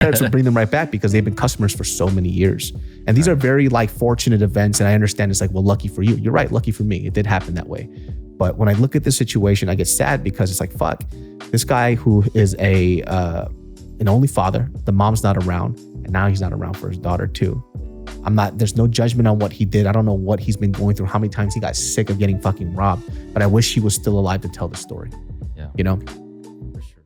parents would bring them right back because they've been customers for so many years. And these are very like fortunate events. And I understand it's like, well, lucky for you. You're right. Lucky for me. It did happen that way. But when I look at this situation, I get sad because it's like, fuck, this guy who is an only father, the mom's not around, and now he's not around for his daughter too. There's no judgment on what he did. I don't know what he's been going through, how many times he got sick of getting fucking robbed, but I wish he was still alive to tell the story. Yeah. You know? For sure.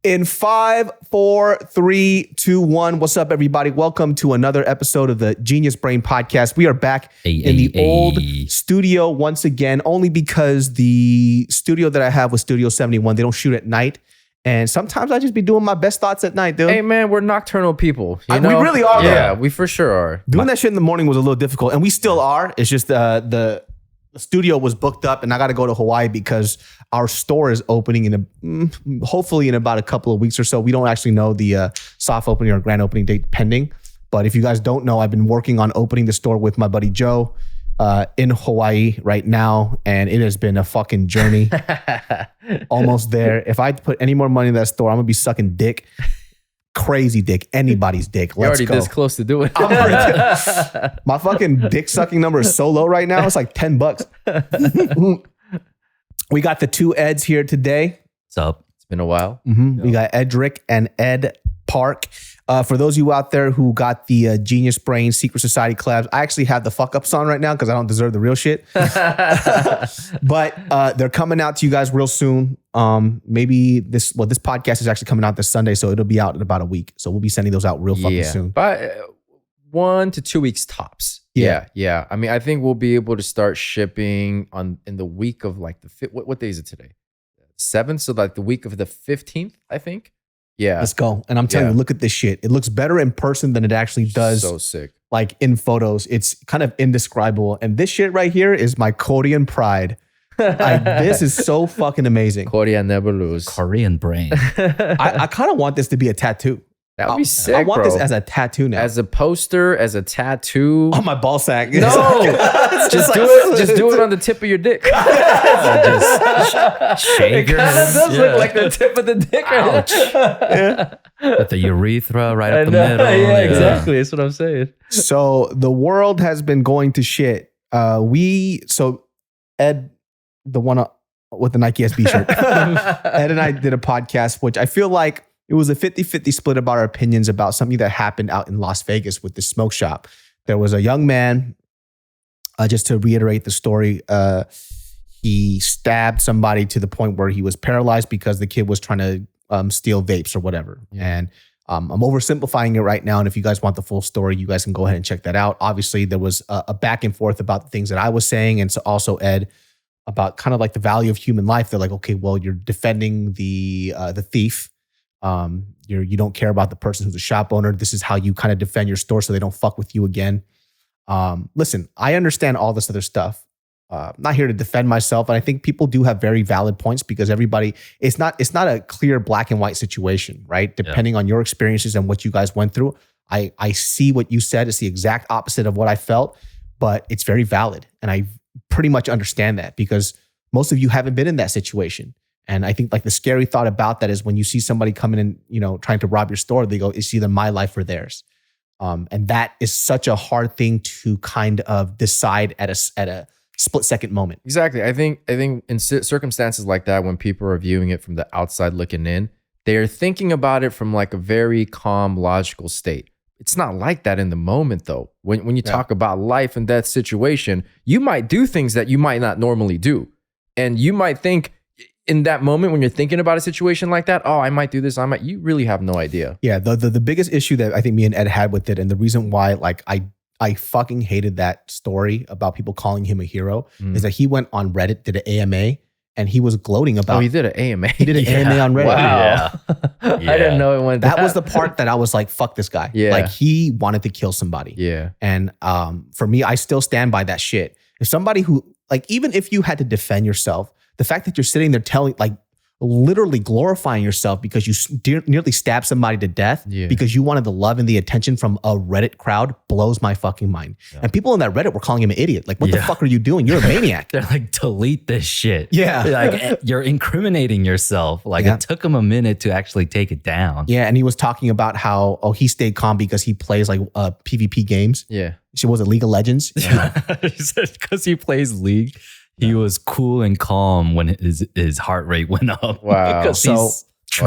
In 5, 4, 3, 2, 1. What's up, everybody? Welcome to another episode of the Genius Brain Podcast. We are back in the old studio once again, only because the studio that I have with Studio 71, they don't shoot at night. And sometimes I just be doing my best thoughts at night, dude. Hey, man, we're nocturnal people. You know? We really are. Yeah, we for sure are. Doing that shit in the morning was a little difficult, and we still are. It's just the studio was booked up, and I got to go to Hawaii because our store is opening hopefully in about a couple of weeks or so. We don't actually know the soft opening or grand opening date pending. But if you guys don't know, I've been working on opening the store with my buddy Joe in Hawaii right now, and it has been a fucking journey. Almost there. If I put any more money in that store, I'm gonna be sucking dick. Crazy dick. Anybody's dick. You're already this close to doing it. My fucking dick sucking number is so low right now. It's like $10. We got the two Eds here today. What's up? It's been a while. Mm-hmm. We got Edric and Ed Park. For those of you out there who got the Genius Brain Secret Society collabs, I actually have the fuck ups on right now because I don't deserve the real shit. But they're coming out to you guys real soon. Maybe this podcast is actually coming out this Sunday, so it'll be out in about a week. So we'll be sending those out real fucking soon. But 1 to 2 weeks tops. Yeah. I mean, I think we'll be able to start shipping in the week of like the what day is it today? 7th, so like the week of the 15th, I think. Yeah. Let's go. And I'm telling you, look at this shit. It looks better in person than it actually does. So sick. Like in photos. It's kind of indescribable. And this shit right here is my Korean pride. This is so fucking amazing. Korea never lose. Korean brain. I kind of want this to be a tattoo. That would be sick, I want this as a tattoo now. As a poster, as a tattoo. On my ball sack. No. Just do it on the tip of your dick. Just shave your head. It does look like the tip of the dick. Ouch. With the urethra right up the middle. Yeah, exactly. That's what I'm saying. So the world has been going to shit. Ed, the one with the Nike SB shirt, Ed and I did a podcast, which I feel like it was a 50-50 split about our opinions about something that happened out in Las Vegas with the smoke shop. There was a young man, just to reiterate the story, he stabbed somebody to the point where he was paralyzed because the kid was trying to steal vapes or whatever. Yeah. And I'm oversimplifying it right now. And if you guys want the full story, you guys can go ahead and check that out. Obviously, there was a back and forth about the things that I was saying. And so also Ed about kind of like the value of human life. They're like, okay, well, you're defending the thief. You don't care about the person who's a shop owner. This is how you kind of defend your store so they don't fuck with you again. Listen, I understand all this other stuff. I'm not here to defend myself. And I think people do have very valid points because it's not a clear black and white situation, right? Depending on your experiences and what you guys went through. I see what you said. It's the exact opposite of what I felt, but it's very valid. And I pretty much understand that because most of you haven't been in that situation. And I think like the scary thought about that is when you see somebody coming in, trying to rob your store, they go, it's either my life or theirs. And that is such a hard thing to kind of decide at a split second moment. Exactly. I think in circumstances like that, when people are viewing it from the outside looking in, they're thinking about it from like a very calm, logical state. It's not like that in the moment though. When you talk about life and death situation, you might do things that you might not normally do. And you might think, in that moment when you're thinking about a situation like that, I might do this, you really have no idea. Yeah, the biggest issue that I think me and Ed had with it, and the reason why like I fucking hated that story about people calling him a hero is that he went on Reddit, did an AMA, and he was gloating about... Oh, he did an AMA? He did an AMA on Reddit. Wow. Yeah. I didn't know it went that was the part that I was like, fuck this guy. Yeah. Like he wanted to kill somebody. Yeah. And for me, I still stand by that shit. If somebody who, like even if you had to defend yourself, the fact that you're sitting there telling, like, literally glorifying yourself because you nearly stabbed somebody to death because you wanted the love and the attention from a Reddit crowd blows my fucking mind. Yeah. And people in that Reddit were calling him an idiot. Like, what the fuck are you doing? You're a maniac. They're like, delete this shit. Yeah. Like, you're incriminating yourself. Like, it took him a minute to actually take it down. Yeah. And he was talking about how, he stayed calm because he plays like PvP games. Yeah. Was it League of Legends? Yeah. He said because he plays League. He was cool and calm when his heart rate went up. Wow. So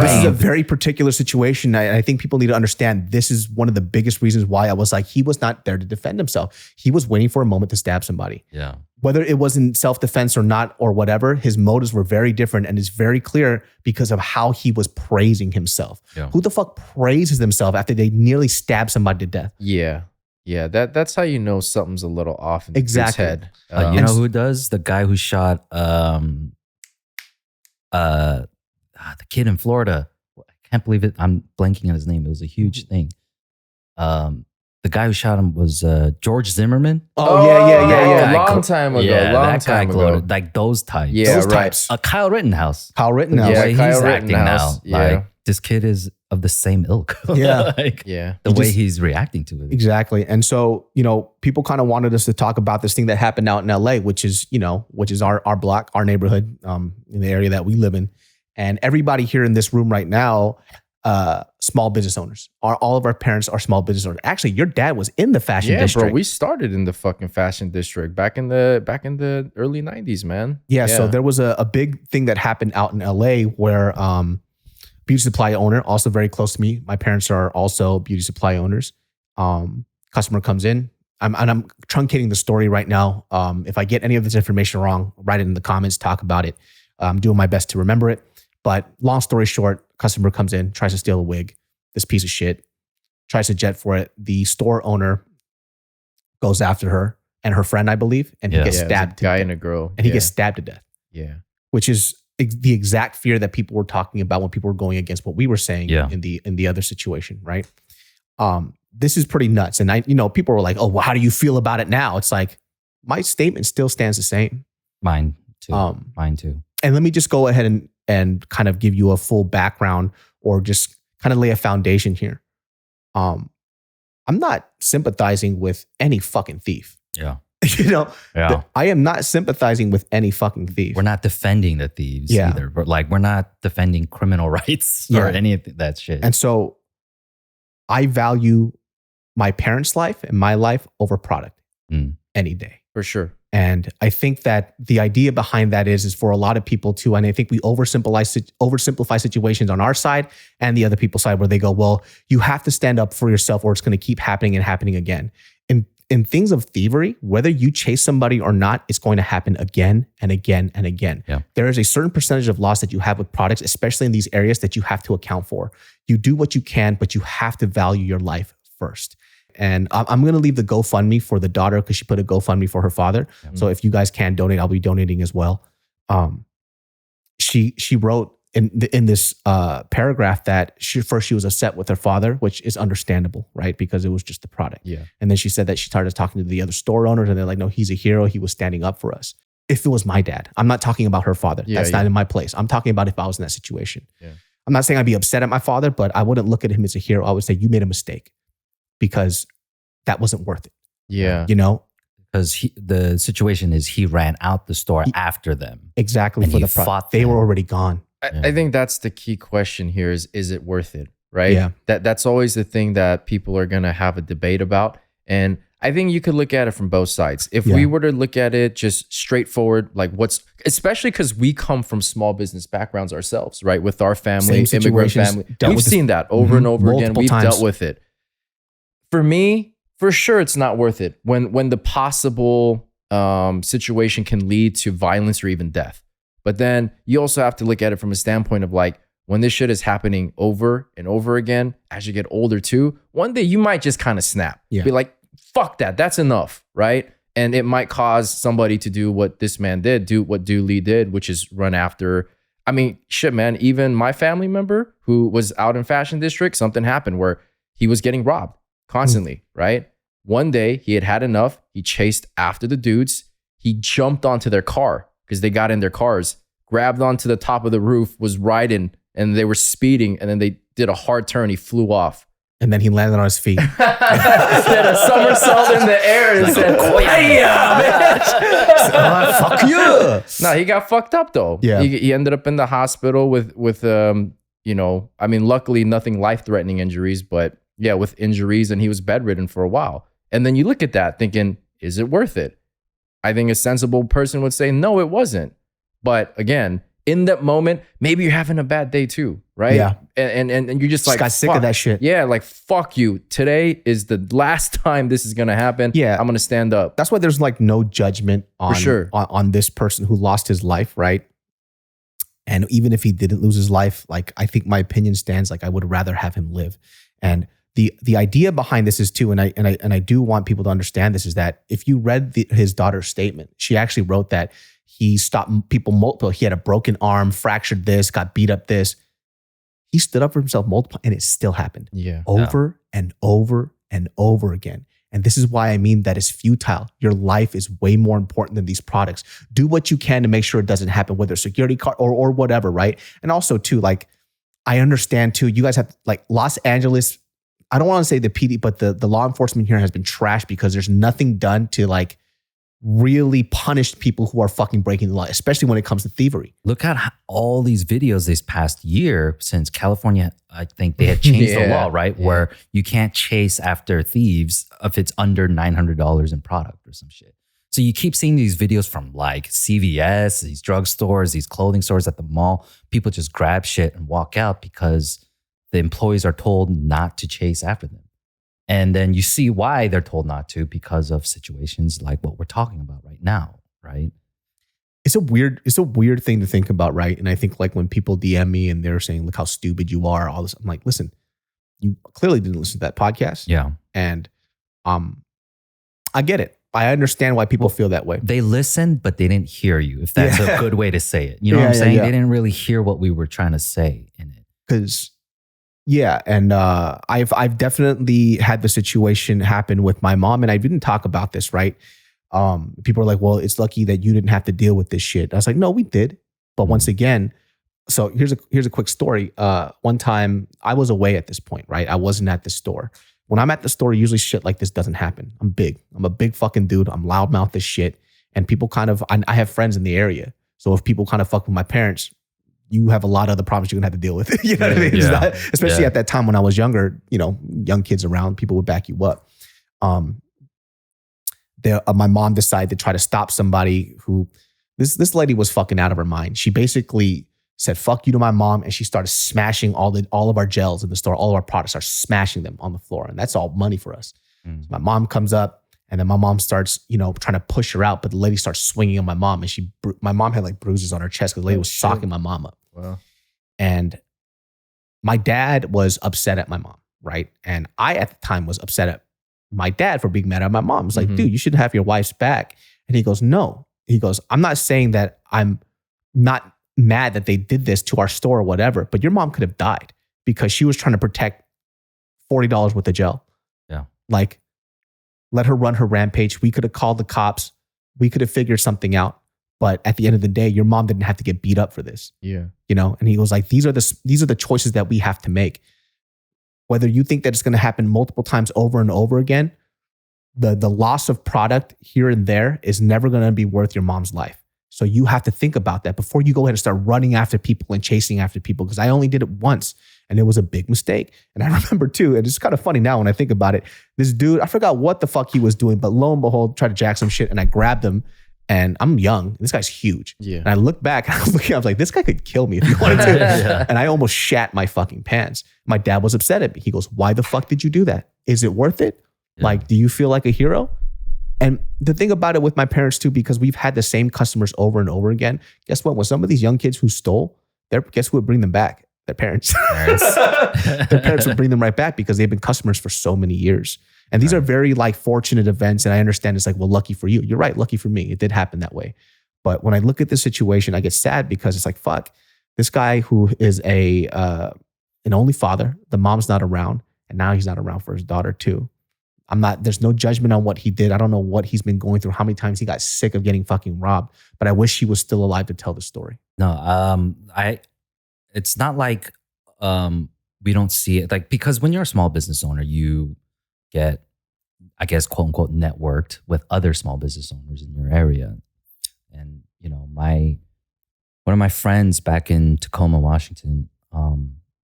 this is a very particular situation. I think people need to understand this is one of the biggest reasons why I was like, he was not there to defend himself. He was waiting for a moment to stab somebody. Yeah. Whether it was in self-defense or not or whatever, his motives were very different and it's very clear because of how he was praising himself. Yeah. Who the fuck praises themselves after they nearly stab somebody to death? Yeah. Yeah, that's how you know something's a little off in his head. You know who does? The guy who shot the kid in Florida. I can't believe it. I'm blanking on his name. It was a huge thing. The guy who shot him was George Zimmerman. Oh, yeah. Long time ago. Yeah, long time ago. Like those types. Yeah, those right. types. Kyle Rittenhouse. Kyle Rittenhouse. The way Kyle he's acting Rittenhouse. now. Yeah. Like, this kid is of the same ilk. Yeah. The way he's reacting to it. Exactly. And so, people kind of wanted us to talk about this thing that happened out in LA, which is our block, our neighborhood, in the area that we live in. And everybody here in this room right now, small business owners. All of our parents are small business owners. Actually, your dad was in the fashion district. Yeah, bro, we started in the fucking fashion district back in the early 90s, man. Yeah, so there was a big thing that happened out in LA where beauty supply owner, also very close to me. My parents are also beauty supply owners. Customer comes in. I'm truncating the story right now. If I get any of this information wrong, write it in the comments, talk about it. I'm doing my best to remember it. But long story short, customer comes in, tries to steal a wig. This piece of shit tries to jet for it. The store owner goes after her and her friend, I believe, and he gets stabbed. A guy and a girl. And he gets stabbed to death. Yeah. Which is the exact fear that people were talking about when people were going against what we were saying in the other situation, right? This is pretty nuts. And people were like, oh, well, how do you feel about it now? It's like, my statement still stands the same. Mine too. And let me just go ahead and kind of give you a full background or just kind of lay a foundation here. I'm not sympathizing with any fucking thief. Yeah. I am not sympathizing with any fucking thief. We're not defending the thieves either. But we're not defending criminal rights or any of that shit. And so I value my parents' life and my life over product any day. For sure. And I think that the idea behind that is for a lot of people too, and I think we oversimplify situations on our side and the other people's side where they go, well, you have to stand up for yourself or it's going to keep happening and happening again. In things of thievery, whether you chase somebody or not, it's going to happen again and again and again. Yeah. There is a certain percentage of loss that you have with products, especially in these areas that you have to account for. You do what you can, but you have to value your life first. And I'm going to leave the GoFundMe for the daughter because she put a GoFundMe for her father. Mm-hmm. So if you guys can donate, I'll be donating as well. She wrote in this paragraph that she was upset with her father, which is understandable, right? Because it was just the product. Yeah. And then she said that she started talking to the other store owners and they're like, no, he's a hero. He was standing up for us. If it was my dad, I'm not talking about her father. That's not in my place. I'm talking about if I was in that situation. Yeah. I'm not saying I'd be upset at my father, but I wouldn't look at him as a hero. I would say you made a mistake because that wasn't worth it. Yeah. Because the situation is he ran out the store after them. Exactly. And for the product. They were already gone. I think that's the key question here is it worth it? Right? Yeah. That's always the thing that people are going to have a debate about. And I think you could look at it from both sides. If we were to look at it just straightforward, like especially because we come from small business backgrounds ourselves, right? With our family, immigrant family. We've seen that over and over again. We've dealt with it. For me, for sure, it's not worth it when the possible situation can lead to violence or even death. But then you also have to look at it from a standpoint of like, when this shit is happening over and over again, as you get older too, one day you might just kind of snap. Yeah. Be like, fuck that, that's enough, right? And it might cause somebody to do what this man did, do what Dooley did, which is run after. I mean, shit, man, even my family member who was out in Fashion District, something happened where he was getting robbed constantly, right? One day he had enough. He chased after the dudes. He jumped onto their car because they got in their cars, grabbed onto the top of the roof, was riding, and they were speeding, and then they did a hard turn. He flew off. And then he landed on his feet. Did a somersault in the air and said, Fuck you. No, he got fucked up though. Yeah. He ended up in the hospital with luckily nothing life-threatening injuries, but yeah, with injuries, and he was bedridden for a while. And then you look at that thinking, is it worth it? I think a sensible person would say, no, it wasn't. But again, in that moment, maybe you're having a bad day too, right? Yeah. And you're just like, got sick of that shit. Yeah, like, fuck you. Today is the last time this is going to happen. Yeah. I'm going to stand up. That's why there's like no judgment on, For sure. on this person who lost his life, right? And even if he didn't lose his life, like, I think my opinion stands, like, I would rather have him live. And the idea behind this is too, and I do want people to understand this, is that if you read his daughter's statement, she actually wrote that he stopped people multiple. He had a broken arm, fractured this, got beat up this. He stood up for himself multiple, and it still happened. Yeah. Over and over and over again. And this is why I mean that is futile. Your life is way more important than these products. Do what you can to make sure it doesn't happen, whether it's security card or whatever, right? And also too, like, I understand too, you guys have, like, Los Angeles, I don't want to say the PD, but the law enforcement here has been trashed because there's nothing done to, like, really punish people who are fucking breaking the law, especially when it comes to thievery. Look at all these videos this past year since California, I think they had changed the law, right? Yeah. Where you can't chase after thieves if it's under $900 in product or some shit. So you keep seeing these videos from like CVS, these drugstores, these clothing stores at the mall. People just grab shit and walk out because the employees are told not to chase after them. And then you see why they're told not to, because of situations like what we're talking about right now, right? It's a weird thing to think about, right? And I think, like, when people DM me and they're saying, look how stupid you are, all this, I'm like, listen, you clearly didn't listen to that podcast. Yeah. And I get it. I understand why people feel that way. They listened, but they didn't hear you, if that's a good way to say it. You know what I'm saying? Yeah. They didn't really hear what we were trying to say in it. Because yeah, and I've definitely had the situation happen with my mom, and I didn't talk about this, right? People are like, well, it's lucky that you didn't have to deal with this shit. I was like, no, we did. But once again, so here's a quick story. One time I was away at this point, right? I wasn't at the store. When I'm at the store, usually shit like this doesn't happen. I'm big. I'm a big fucking dude. I'm loudmouth as shit. And people kind of, I have friends in the area. So if people kind of fuck with my parents, you have a lot of other problems you're gonna have to deal with. You know what I mean? It's not, especially at that time when I was younger, you know, young kids around, people would back you up. My mom decided to try to stop somebody who, this lady was fucking out of her mind. She basically said, fuck you to my mom. And she started smashing all of our gels in the store, all of our products, are smashing them on the floor. And that's all money for us. So my mom comes up, and then my mom starts, you know, trying to push her out, but the lady starts swinging on my mom, and my mom had like bruises on her chest because the lady was socking my mom up. Wow. And my dad was upset at my mom, right? And I, at the time, was upset at my dad for being mad at my mom. It's like, dude, you should have your wife's back. And he goes, no. He goes, I'm not saying that I'm not mad that they did this to our store or whatever, but your mom could have died because she was trying to protect $40 worth of gel. Yeah. Like, let her run her rampage. We could have called the cops. We could have figured something out. But at the end of the day, your mom didn't have to get beat up for this. Yeah. You know? And he was like, these are the choices that we have to make. Whether you think that it's going to happen multiple times over and over again, the loss of product here and there is never going to be worth your mom's life. So you have to think about that before you go ahead and start running after people and chasing after people. Because I only did it once, and it was a big mistake. And I remember too, and it's kind of funny now when I think about it, this dude, I forgot what the fuck he was doing, but lo and behold, tried to jack some shit, and I grabbed him. And I'm young. This guy's huge. Yeah. And I look back, and I was like, this guy could kill me if he wanted to. Yeah. And I almost shat my fucking pants. My dad was upset at me. He goes, why the fuck did you do that? Is it worth it? Yeah. Like, do you feel like a hero? And the thing about it with my parents too, because we've had the same customers over and over again. Guess what? When some of these young kids who stole, guess who would bring them back? Their parents. Their parents would bring them right back because they've been customers for so many years. And these are very like fortunate events. And I understand it's like, well, lucky for you. You're right. Lucky for me. It did happen that way. But when I look at this situation, I get sad because it's like, fuck, this guy who is an only father, the mom's not around, and now he's not around for his daughter too. there's no judgment on what he did. I don't know what he's been going through, how many times he got sick of getting fucking robbed, but I wish he was still alive to tell the story. No, it's not like we don't see it. Like, because when you're a small business owner, you get, I guess, quote unquote, networked with other small business owners in your area. And, you know, one of my friends back in Tacoma, Washington,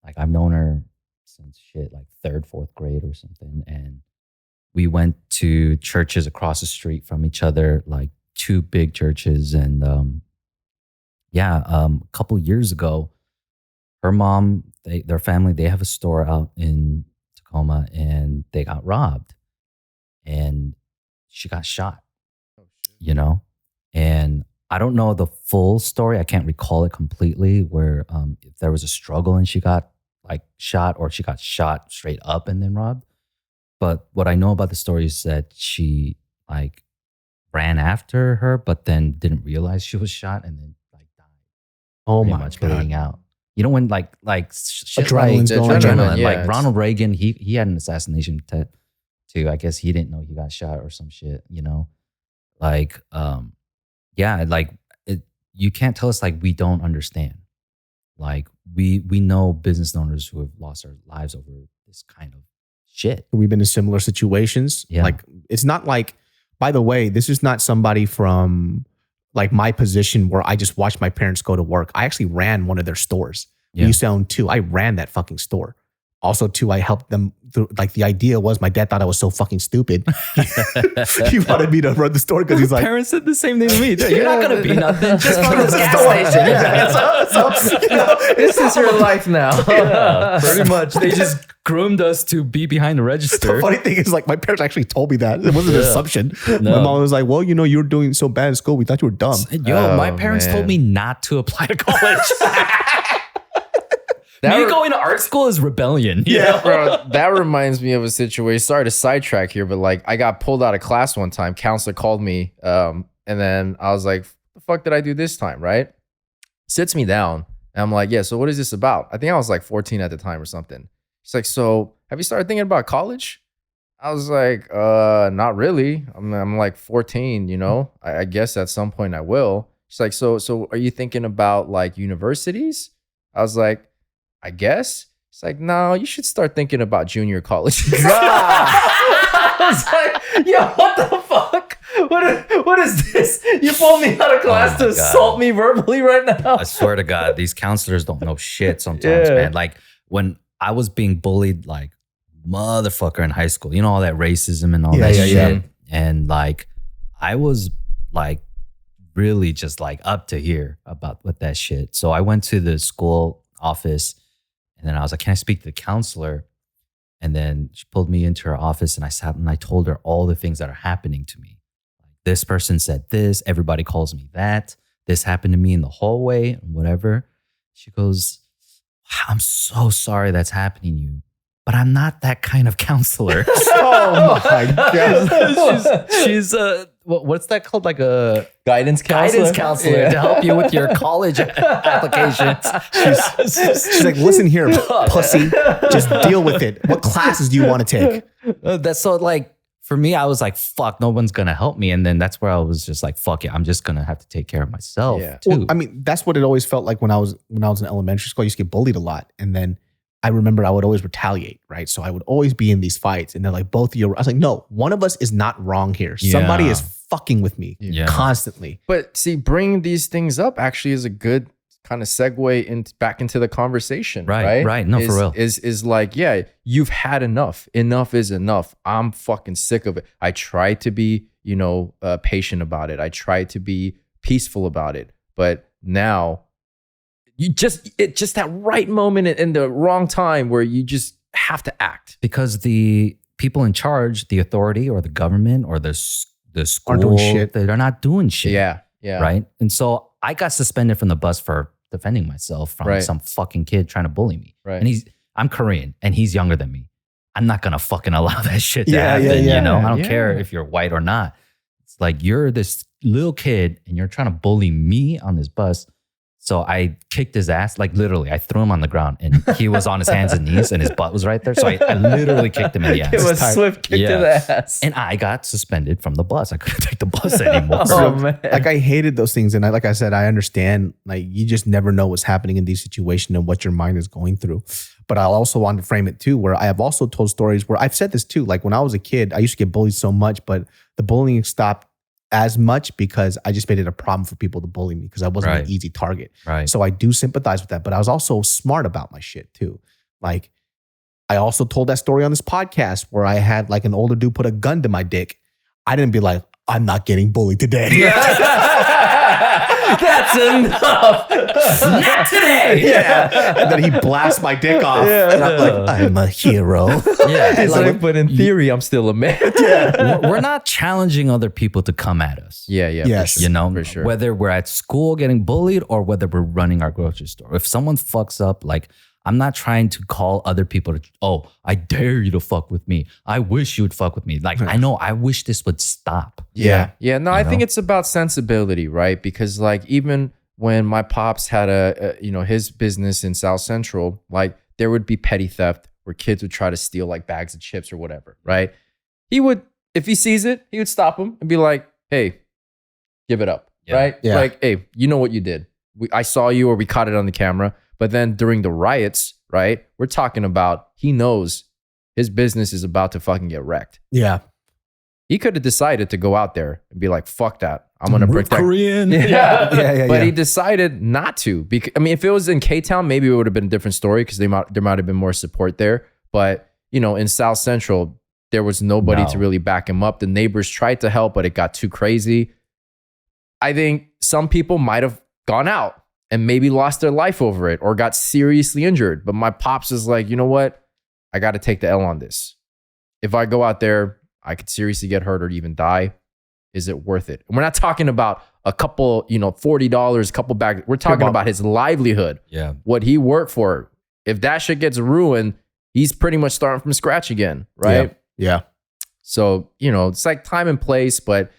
like I've known her since like 3rd, 4th grade or something. And we went to churches across the street from each other, like 2 big churches. And a couple years ago, her mom, their family, they have a store out in Tacoma, and they got robbed. And she got shot, you know? And I don't know the full story. I can't recall it completely, where if there was a struggle and she got like shot, or she got shot straight up and then robbed. But what I know about the story is that she like ran after her, but then didn't realize she was shot and then like died. Oh pretty my much God. bleeding out. You know, when like shit Adrenaline's like, going. adrenaline, Yeah, like it's- Ronald Reagan, he had an assassination attempt too. I guess he didn't know he got shot or some shit, you know? Like, you can't tell us like we don't understand. Like we know business owners who have lost their lives over this kind of shit. We've been in similar situations. Yeah. Like, it's not like, by the way, this is not somebody from like my position where I just watched my parents go to work. I actually ran one of their stores. Yeah. We used to own 2. I ran that fucking store. Also, too, I helped them. Like, the idea was my dad thought I was so fucking stupid. He wanted me to run the store because he's like, Parents said the same thing to me. You're not gonna be nothing. Just run this gas station. This is your life now. Yeah, pretty much. They just groomed us to be behind the the register. funny thing is, like, my parents actually told me that. It wasn't an assumption. No. My mom was like, well, you know, you were doing so bad in school. We thought you were dumb. Yo, my Oh, parents man. told me not to apply to college. That Me re- going to art school is rebellion. you Yeah. know? Bro, that reminds me of a situation. Sorry to sidetrack here, but like I got pulled out of class one time. Counselor called me, and then I was like, "The fuck did I do this time?" Right? Sits me down, and I'm like, "Yeah. So what is this about?" I think I was like 14 at the time or something. She's like, "So have you started thinking about college?" I was like, "Not really. I'm like 14. You know. I guess at some point I will." She's like, "So are you thinking about like universities?" I was like, I guess. It's like, no, you should start thinking about junior college. I was like, yo, what the fuck? What is this? You pulled me out of class Oh to my God. assault me verbally right now? I swear to God, these counselors don't know shit sometimes, Yeah. man. Like when I was being bullied like motherfucker in high school, you know, all that racism and all Yeah, that yeah, shit. yeah. And like, I was like really just like up to here with that shit. So I went to the school office and then I was like, can I speak to the counselor? And then she pulled me into her office and I sat and I told her all the things that are happening to me. This person said this, everybody calls me that. This happened to me in the hallway and whatever. She goes, I'm so sorry that's happening to you, but I'm not that kind of counselor. Oh my God. she's what's that called? Like a Guidance counselor. to help you with your college applications. She's like, listen here, pussy. Just deal with it. What classes do you want to take? That's so like for me, I was like, fuck, no one's gonna help me. And then that's where I was just like, fuck it, I'm just gonna have to take care of myself Yeah. too. Well, I mean, that's what it always felt like when I was in elementary school. I used to get bullied a lot. And then I remember I would always retaliate, right? So I would always be in these fights. And they're like, both of you. I was like, no, one of us is not wrong here. Somebody Yeah. is fucking with me Yeah. constantly. But see, bringing these things up actually is a good kind of segue back into the conversation. Right, right. No, for real. Is like, yeah, you've had enough. Enough is enough. I'm fucking sick of it. I try to be, patient about it. I try to be peaceful about it. But now, it's just that right moment in the wrong time where you just have to act. Because the people in charge, the authority or the government or the school, Aren't doing shit. they're not doing shit. Yeah. Right. And so I got suspended from the bus for defending myself from Right. some fucking kid trying to bully me. Right. And I'm Korean and he's younger than me. I'm not going to fucking allow that shit to Yeah, happen. yeah, yeah. You know, I don't Yeah. care if you're white or not. It's like you're this little kid and you're trying to bully me on this bus. So I kicked his ass, like literally, I threw him on the ground and he was on his hands and knees and his butt was right there. So I literally kicked him in the ass. It was swift kick to the ass. And I got suspended from the bus. I couldn't take the bus anymore. Man. Like I hated those things. And like I said, I understand, like you just never know what's happening in these situations and what your mind is going through. But I also want to frame it too, where I have also told stories where I've said this too. Like when I was a kid, I used to get bullied so much, but the bullying stopped as much because I just made it a problem for people to bully me because I wasn't an easy target. Right. So I do sympathize with that, but I was also smart about my shit too. Like I also told that story on this podcast where I had like an older dude put a gun to my dick. I didn't be like, I'm not getting bullied today. That's enough. Not today. Yeah. And then he blasts my dick off. Yeah. And I'm like, I'm a hero. Yeah. It's like, but in theory, I'm still a man. We're not challenging other people to come at us. Yeah. Yes. For sure. You know, For sure. whether we're at school getting bullied or whether we're running our grocery store. If someone fucks up, like I'm not trying to call other people to, oh, I dare you to fuck with me. I wish you would fuck with me. Like, I know, I wish this would stop. Yeah. No, I think it's about sensibility, right? Because like even when my pops had his business in South Central, like there would be petty theft where kids would try to steal like bags of chips or whatever, right? He would, if he sees it, he would stop them and be like, hey, give it up, right? Yeah. Like, hey, you know what you did. I saw you or we caught it on the camera. But then during the riots, right, we're talking about he knows his business is about to fucking get wrecked. Yeah. He could have decided to go out there and be like, fuck that. I'm going to protect. Korean. Yeah. But he decided not to. Because, I mean, if it was in K-Town, maybe it would have been a different story because there might have been more support there. But, you know, in South Central, there was nobody to really back him up. The neighbors tried to help, but it got too crazy. I think some people might have gone out and maybe lost their life over it or got seriously injured. But my pops is like, you know what? I got to take the L on this. If I go out there, I could seriously get hurt or even die. Is it worth it? And we're not talking about a couple, $40, a couple bags. We're talking about his livelihood. Yeah. What he worked for. If that shit gets ruined, he's pretty much starting from scratch again, right? Yeah. So, it's like time and place, but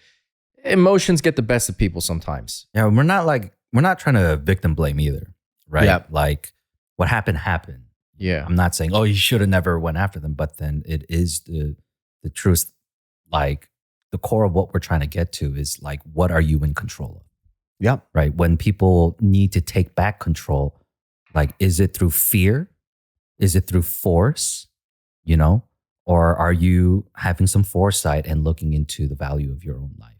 emotions get the best of people sometimes. Yeah, we're not trying to victim blame either, right? Yeah. Like what happened. Yeah. I'm not saying, oh, you should have never went after them, but then it is the truth. Like the core of what we're trying to get to is like, what are you in control of? Yeah. Right. When people need to take back control, like, is it through fear? Is it through force? Or are you having some foresight and looking into the value of your own life?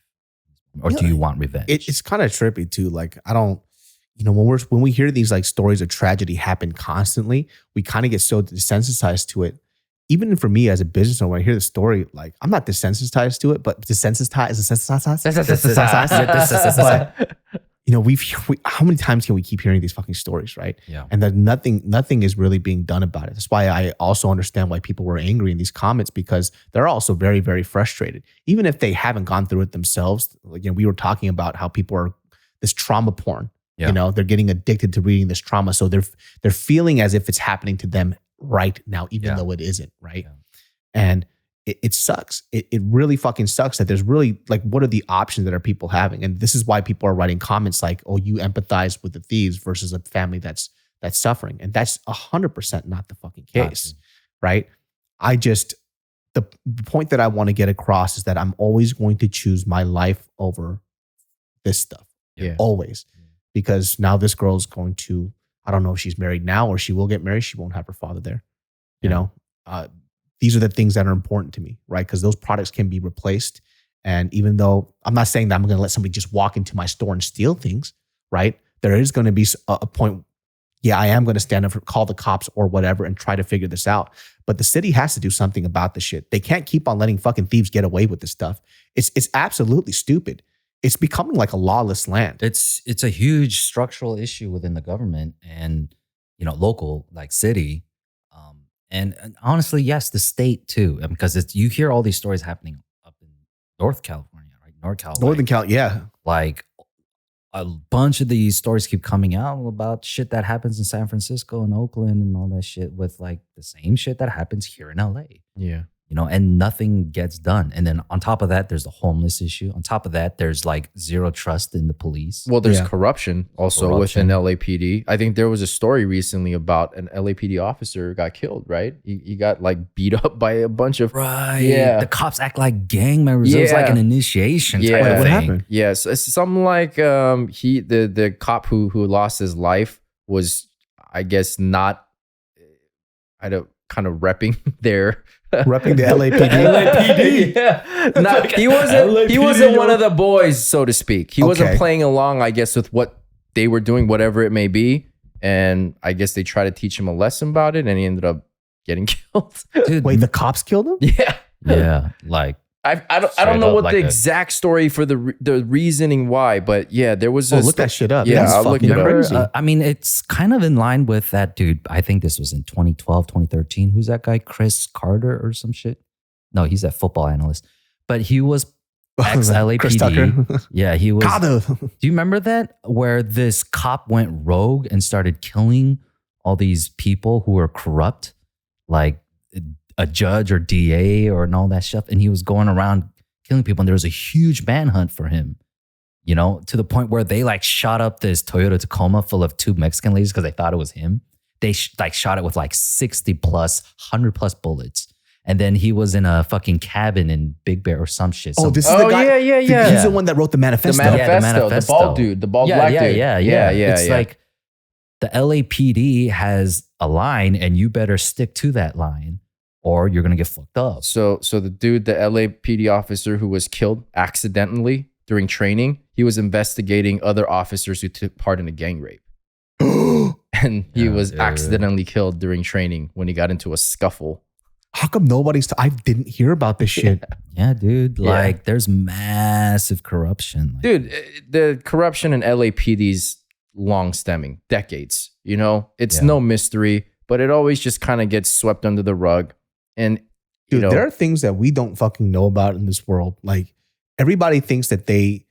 Or do you want revenge? It's kind of trippy too. Like I don't, when we hear these like stories of tragedy happen constantly, we kind of get so desensitized to it. Even for me as a business owner, when I hear the story, like I'm not desensitized to it, but desensitized. How many times can we keep hearing these fucking stories, right? Yeah. And that nothing is really being done about it. That's why I also understand why people were angry in these comments, because they're also very, very frustrated. Even if they haven't gone through it themselves. Like, we were talking about how people are this trauma porn. Yeah. They're getting addicted to reading this trauma. So they're feeling as if it's happening to them right now, even though it isn't, right? Yeah. And it sucks. It really fucking sucks that there's really like, what are the options that are people having? And this is why people are writing comments like, oh, you empathize with the thieves versus a family that's suffering. And that's 100% not the fucking case, right? The point that I want to get across is that I'm always going to choose my life over this stuff. Yeah. Always. Because now this girl is going to, I don't know if she's married now or she will get married. She won't have her father there. These are the things that are important to me, right? Because those products can be replaced. And even though I'm not saying that I'm going to let somebody just walk into my store and steal things, right? There is going to be a point. Yeah, I am going to stand up, call the cops or whatever and try to figure this out. But the city has to do something about this shit. They can't keep on letting fucking thieves get away with this stuff. It's absolutely stupid. It's becoming like a lawless land. It's a huge structural issue within the government and, local, like city. And honestly, yes, the state too, because you hear all these stories happening up in North California, right? Northern Cal, yeah. Like a bunch of these stories keep coming out about shit that happens in San Francisco and Oakland and all that shit with like the same shit that happens here in LA. Yeah. and nothing gets done. And then on top of that, there's the homeless issue. On top of that, there's like zero trust in the police. Well, there's corruption also within LAPD. I think there was a story recently about an LAPD officer got killed, right? He got like beat up by a bunch of The cops act like gang members. It was like an initiation type of what thing. happened? Yeah, so it's something like the cop who lost his life was, I guess, not kind of repping their Repping the LAPD. LAPD. Yeah. He wasn't one of the boys, so to speak. He wasn't playing along, I guess, with what they were doing, whatever it may be. And I guess they tried to teach him a lesson about it, and he ended up getting killed. Dude, Wait, the cops killed him? Yeah. yeah, like I don't know what like the exact story for the reasoning why, but yeah, there was look that shit up. Yeah, That's I'll look fucking it up. crazy. I mean, it's kind of in line with that dude. I think this was in 2012, 2013. Who's that guy? Chris Carter or some shit? No, he's that football analyst. But he was Chris ex-LAPD. Tucker. Yeah, he was. Carter. Do you remember that? Where this cop went rogue and started killing all these people who were corrupt, like a judge or DA or and all that stuff. And he was going around killing people. And there was a huge manhunt for him, to the point where they like shot up this Toyota Tacoma full of 2 Mexican ladies because they thought it was him. They shot it with like 60 plus, 100 plus bullets. And then he was in a fucking cabin in Big Bear or some shit. Oh, this is the guy. Yeah. He's the one that wrote the manifesto. The bald dude, the bald black dude. Yeah. It's like the LAPD has a line and you better stick to that line or you're going to get fucked up. So the dude, the LAPD officer who was killed accidentally during training, he was investigating other officers who took part in a gang rape. And he was accidentally killed during training when he got into a scuffle. How come I didn't hear about this shit? Yeah, dude. Like, there's massive corruption. Dude, the corruption in LAPD's long stemming, decades. It's no mystery, but it always just kind of gets swept under the rug. And dude, there are things that we don't fucking know about in this world. Like, everybody thinks that the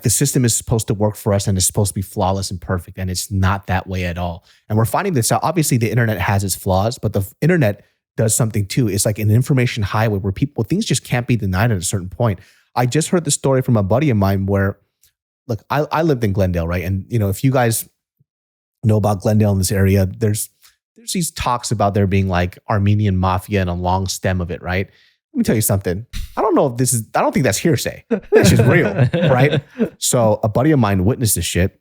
system is supposed to work for us and it's supposed to be flawless and perfect, and it's not that way at all. And we're finding this out. Obviously, the internet has its flaws, but the internet does something too. It's like an information highway where things just can't be denied at a certain point. I just heard the story from a buddy of mine where, look, I lived in Glendale, right? And if you guys know about Glendale in this area, there's these talks about there being like Armenian mafia and a long stem of it, right? Let me tell you something. I don't think that's hearsay. This is real, right? So a buddy of mine witnessed this shit.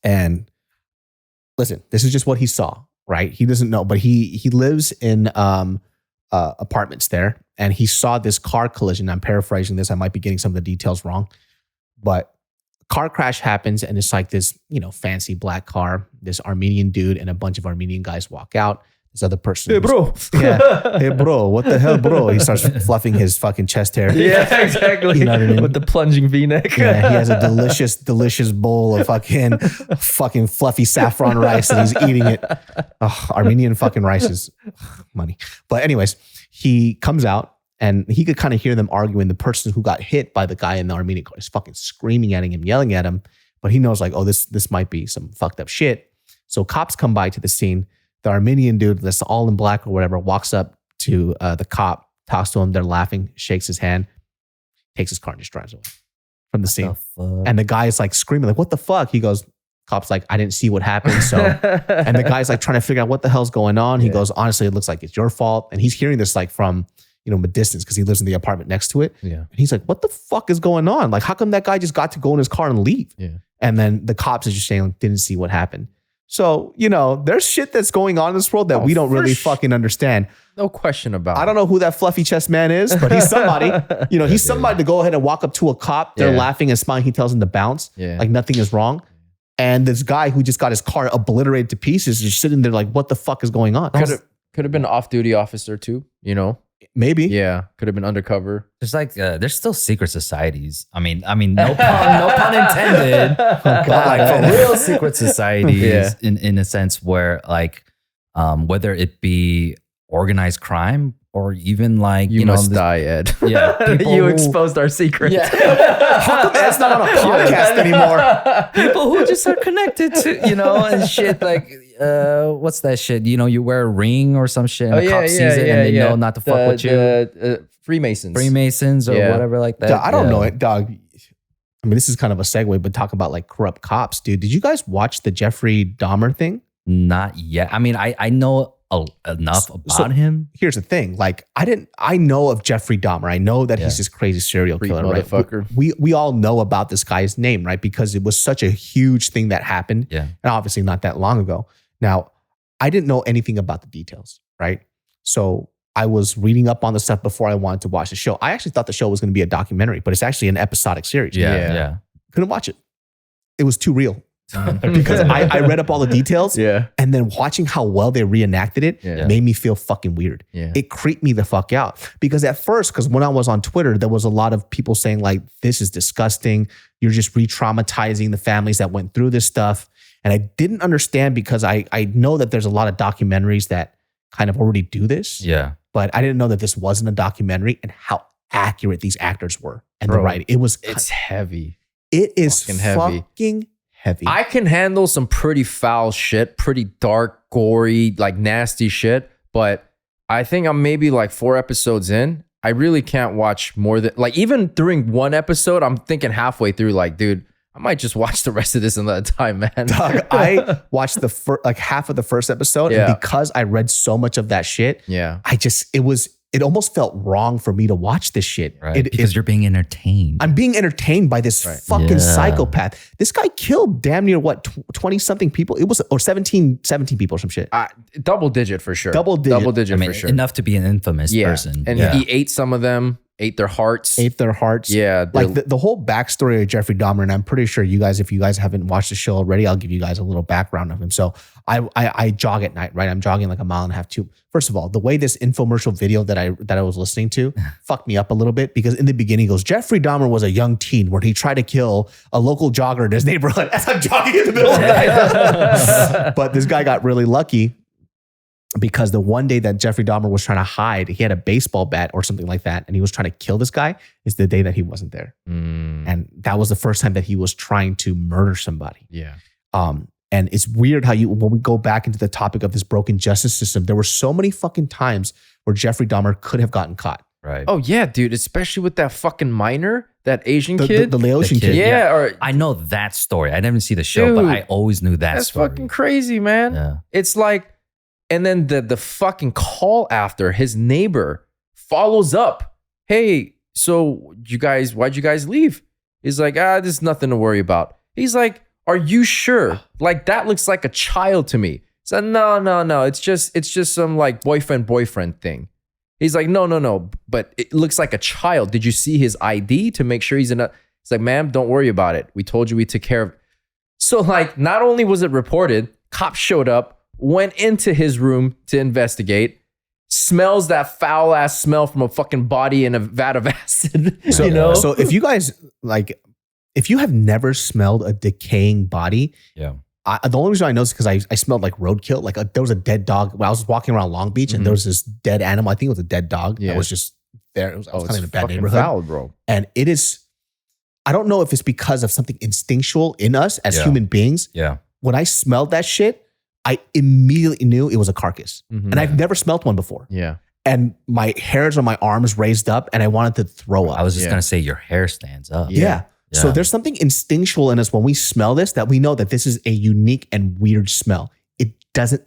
And listen, this is just what he saw, right? He doesn't know, but he lives in apartments there, and he saw this car collision. I'm paraphrasing this. I might be getting some of the details wrong, but car crash happens, and it's like this, fancy black car. This Armenian dude and a bunch of Armenian guys walk out. This other person, hey bro, hey bro, what the hell, bro? He starts fluffing his fucking chest hair. Yeah, exactly. You know what I mean? With the plunging V-neck. Yeah, he has a delicious bowl of fucking fluffy saffron rice, and he's eating it. Oh, Armenian fucking rice is money. But anyways, he comes out and he could kind of hear them arguing. The person who got hit by the guy in the Armenian car is fucking screaming at him, yelling at him. But he knows like, oh, this might be some fucked up shit. So cops come by to the scene. The Armenian dude that's all in black or whatever walks up to the cop, talks to him. They're laughing, shakes his hand, takes his car and just drives away from the scene. And the guy is like screaming, like, what the fuck? He goes, cop's like, I didn't see what happened. So, and the guy's like trying to figure out what the hell's going on. He goes, honestly, it looks like it's your fault. And he's hearing this like from, a distance because he lives in the apartment next to it. Yeah. And he's like, what the fuck is going on? Like, how come that guy just got to go in his car and leave? Yeah. And then the cops are just saying, didn't see what happened. So, there's shit that's going on in this world that we don't really fucking understand. No question about it. I don't know who that fluffy chest man is, but he's somebody. He's somebody to go ahead and walk up to a cop. They're laughing and smiling. He tells them to bounce. Yeah. Like nothing is wrong. And this guy who just got his car obliterated to pieces is just sitting there like, what the fuck is going on? Could have been an off-duty officer too, Maybe. Yeah. Could have been undercover. There's like, there's still secret societies. I mean, no pun intended. But like for real secret societies in a sense where like, whether it be organized crime or even like, you must die, Ed. Yeah. You exposed our secret. Yeah. How come Ed's not on a podcast anymore? People who just are connected to, and shit like, what's that shit? You know, you wear a ring or some shit, and Oh, a cop sees it, and they know not to fuck with you. Freemasons or whatever like that. I don't know it, dog. I mean, this is kind of a segue, but talk about like corrupt cops, dude. Did you guys watch the Jeffrey Dahmer thing? Not yet. I mean, I know enough about him. Here's the thing. Like, I know of Jeffrey Dahmer. I know that he's this crazy serial killer, right? Motherfucker. We all know about this guy's name, right? Because it was such a huge thing that happened. Yeah. And obviously not that long ago. Now, I didn't know anything about the details, right? So I was reading up on the stuff before I wanted to watch the show. I actually thought the show was going to be a documentary, but it's actually an episodic series. Yeah. Couldn't watch it. It was too real. Because I read up all the details, and then watching how well they reenacted it made me feel fucking weird. It creeped me the fuck out. Because at first, because when I was on Twitter, there was a lot of people saying like, this is disgusting. You're just re-traumatizing the families that went through this stuff. And I didn't understand because I know that there's a lot of documentaries that kind of already do this. Yeah. But I didn't know that this wasn't a documentary and how accurate these actors were and the writing. It's heavy. It is fucking heavy. I can handle some pretty foul shit, pretty dark, gory, like nasty shit. But I think I'm maybe like 4 episodes in. I really can't watch more than like even during one episode, I'm thinking halfway through, like, dude, I might just watch the rest of this another time, man. Dog, I watched the like half of the first episode, and because I read so much of that shit, it almost felt wrong for me to watch this shit. Right. Because you're being entertained. I'm being entertained by this fucking psychopath. This guy killed damn near 20 something people. It was, or 17 people or some shit. Double digit for sure. Double digit for sure. Enough to be an infamous person. And he ate some of them. Ate their hearts. Yeah. Like the whole backstory of Jeffrey Dahmer, and I'm pretty sure you guys, if you guys haven't watched the show already, I'll give you guys a little background of him. So I jog at night, right? I'm jogging like a mile and a half too. First of all, the way this infomercial video that I was listening to fucked me up a little bit, because in the beginning it goes, Jeffrey Dahmer was a young teen where he tried to kill a local jogger in his neighborhood as I'm jogging in the middle of the night. But this guy got really lucky, because the one day that Jeffrey Dahmer was trying to hide, he had a baseball bat or something like that, and he was trying to kill this guy, is the day that he wasn't there. And that was the first time that he was trying to murder somebody. Yeah. And it's weird how when we go back into the topic of this broken justice system, there were so many fucking times where Jeffrey Dahmer could have gotten caught. Right. Oh yeah, dude, especially with that fucking minor, that Asian kid. The Laotian kid. Yeah. Or I know that story. I didn't see the show, but I always knew that that's story. fucking crazy, man. Yeah. It's like, and then the fucking call after, his neighbor follows up. Hey, so why'd you guys leave? He's like, there's nothing to worry about. He's like, are you sure? Like, that looks like a child to me. So no. It's just some like boyfriend thing. He's like, no. But it looks like a child. Did you see his ID to make sure he's in a? It's like, ma'am, don't worry about it. We told you we took care of it. So like, not only was it reported, cops showed up, went into his room to investigate, smells that foul ass smell from a fucking body in a vat of acid. So, so if you guys if you have never smelled a decaying body, the only reason I know is because I smelled like roadkill. Like there was a dead dog when I was walking around Long Beach, and there was this dead animal. I think it was a dead dog that was just there. I was kind of in a bad neighborhood. Foul, bro. And it is, I don't know if it's because of something instinctual in us as human beings. Yeah. When I smelled that shit, I immediately knew it was a carcass. And I've never smelt one before. Yeah. And my hairs on my arms raised up, and I wanted to throw up. I was just going to say your hair stands up. Yeah. So there's something instinctual in us when we smell this, that we know that this is a unique and weird smell. It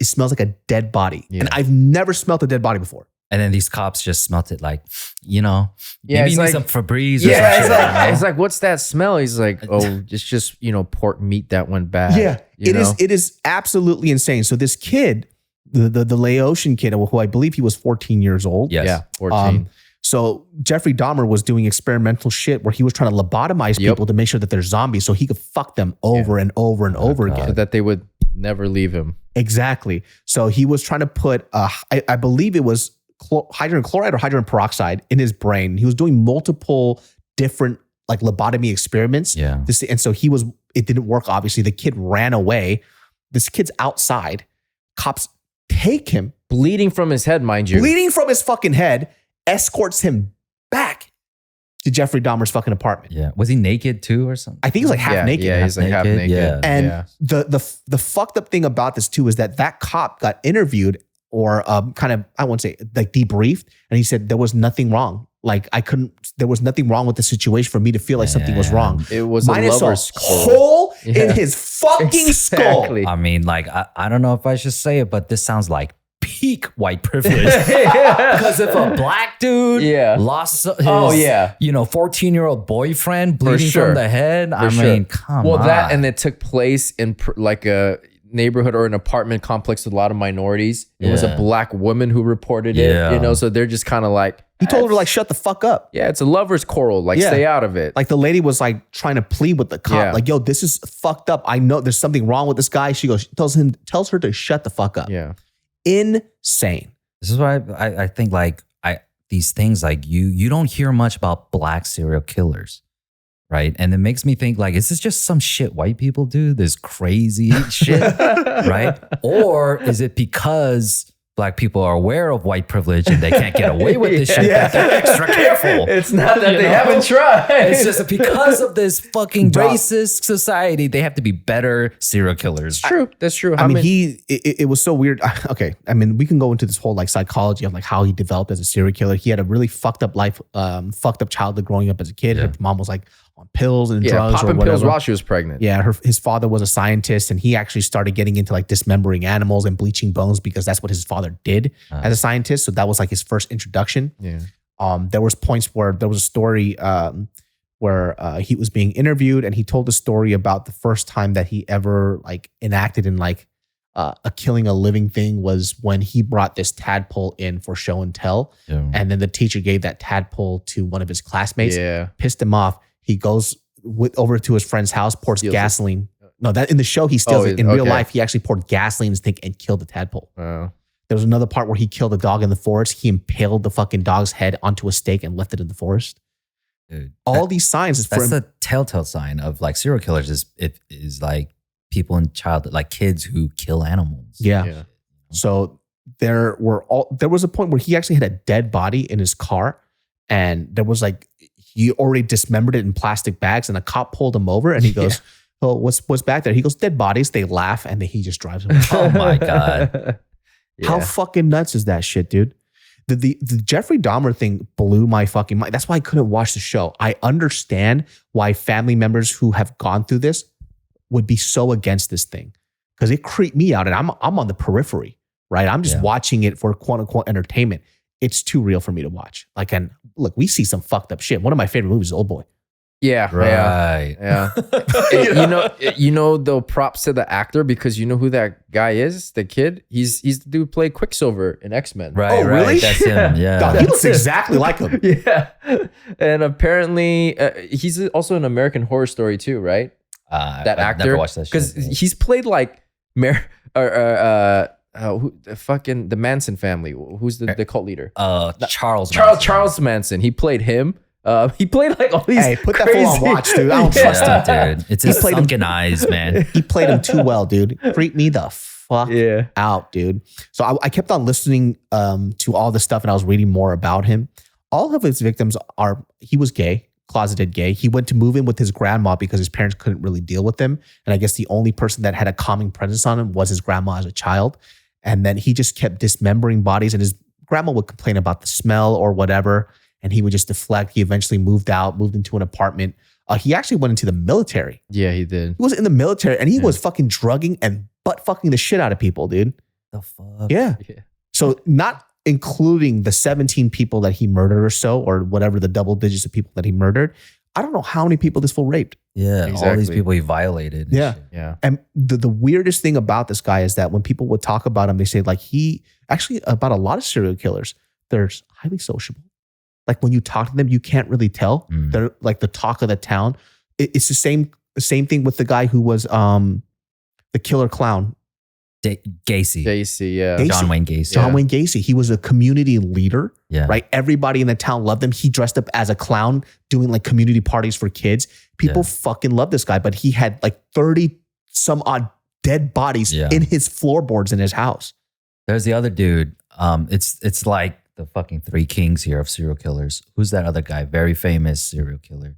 smells like a dead body. Yeah. And I've never smelt a dead body before. And then these cops just smelt it like, maybe you need like, some Febreze or some shit. It's like, what's that smell? He's like, it's just, pork meat that went bad. Yeah, it is absolutely insane. So this kid, the Laotian kid, who I believe he was 14 years old. Yes. Yeah, 14. So Jeffrey Dahmer was doing experimental shit where he was trying to lobotomize people to make sure that they're zombies, so he could fuck them over and over and over again. So that they would never leave him. Exactly. So he was trying to put, I believe it was hydrogen chloride or hydrogen peroxide in his brain. He was doing multiple different like lobotomy experiments. Yeah. And so it didn't work, obviously. The kid ran away. This kid's outside. Cops take him. Bleeding from his head, mind you. Bleeding from his fucking head. Escorts him back to Jeffrey Dahmer's fucking apartment. Yeah. Was he naked too or something? I think he's like half naked. Yeah, he's like half naked. Yeah. And the fucked up thing about this too is that cop got interviewed or kind of, I won't say like debriefed, and he said there was nothing wrong. Like there was nothing wrong with the situation for me to feel like something was wrong. It was minus a lover's hole in his fucking skull. I mean, like, I don't know if I should say it, but this sounds like peak white privilege. Because if a black dude lost his 14-year-old boyfriend bleeding from the head, I mean, come on. Well, that, and it took place in like a neighborhood or an apartment complex with a lot of minorities. It was a black woman who reported it, you know, so they're just kind of like, he told her like, shut the fuck up. Yeah, it's a lover's quarrel. Like, stay out of it. Like the lady was like trying to plead with the cop. Like, yo, this is fucked up. I know there's something wrong with this guy. She tells her to shut the fuck up. Yeah. Insane. This is why I think like these things like you don't hear much about black serial killers, right? And it makes me think like, is this just some shit white people do? This crazy shit, right? Or is it because black people are aware of white privilege and they can't get away with this shit that they're extra careful? It's not that they haven't tried. It's just because of this fucking racist society, they have to be better serial killers. True. That's true. I mean, it was so weird. Okay. I mean, we can go into this whole like psychology of like how he developed as a serial killer. He had a really fucked up life, fucked up childhood growing up as a kid. Yeah. His mom was like on pills and drugs popping or whatever. pills while she was pregnant. Yeah, his father was a scientist, and he actually started getting into like dismembering animals and bleaching bones because that's what his father did as a scientist. So that was like his first introduction. Yeah. There was points where there was a story where he was being interviewed, and he told a story about the first time that he ever like enacted in like a killing a living thing was when he brought this tadpole in for show and tell, and then the teacher gave that tadpole to one of his classmates. Pissed him off. He goes over to his friend's house, pours gasoline. No, that in the show he steals it. In real life, he actually poured gasoline in his thing and killed the tadpole. There was another part where he killed a dog in the forest. He impaled the fucking dog's head onto a stake and left it in the forest. Dude, all these signs. That's the telltale sign of like serial killers is like people in childhood, like kids who kill animals. Yeah. So there was a point where he actually had a dead body in his car, and there was like, he already dismembered it in plastic bags, and a cop pulled him over and he goes, oh, what's back there? He goes, dead bodies. They laugh, and then he just drives away. Oh my God. How fucking nuts is that shit, dude? The Jeffrey Dahmer thing blew my fucking mind. That's why I couldn't watch the show. I understand why family members who have gone through this would be so against this thing, because it creeped me out, and I'm on the periphery, right? I'm just watching it for quote unquote entertainment. It's too real for me to watch. Like, and look, we see some fucked up shit. One of my favorite movies is Old Boy. Yeah. Right. Yeah. you know, though, props to the actor, because you know who that guy is, the kid? He's the dude who played Quicksilver in X-Men. Right. Oh, really? Right. That's him. Yeah. God, he looks exactly like him. Yeah. And apparently he's also an American Horror Story too, right? That actor. Never watched that show. Because he's played like the Manson family. Who's the cult leader? Charles Manson. He played him. He played like all these. Hey, put that fool on watch, dude. I don't trust him, dude. It's his sunken eyes, man. He played him too well, dude. Creep me the fuck out, dude. So I kept on listening to all this stuff, and I was reading more about him. All of his victims he was gay, closeted gay. He went to move in with his grandma because his parents couldn't really deal with him. And I guess the only person that had a calming presence on him was his grandma as a child. And then he just kept dismembering bodies, and his grandma would complain about the smell or whatever, and he would just deflect. He eventually moved into an apartment. He actually went into the military. Yeah, he did. He was in the military, and he was fucking drugging and butt fucking the shit out of people, dude. The fuck? Yeah. So not including the 17 people that he murdered or so, or whatever the double digits of people that he murdered. I don't know how many people this fool raped. Yeah, exactly. All these people he violated. Yeah. Yeah. And the weirdest thing about this guy is that when people would talk about him, they say like about a lot of serial killers, they're highly sociable. Like when you talk to them, you can't really tell. They're like the talk of the town. It's the same thing with the guy who was the killer clown. Gacey. Yeah. John Wayne Gacey. John Wayne Gacey. He was a community leader, right? Everybody in the town loved him. He dressed up as a clown doing like community parties for kids. People fucking loved this guy, but he had like 30 some odd dead bodies in his floorboards in his house. There's the other dude. It's like the fucking three kings here of serial killers. Who's that other guy? Very famous serial killer.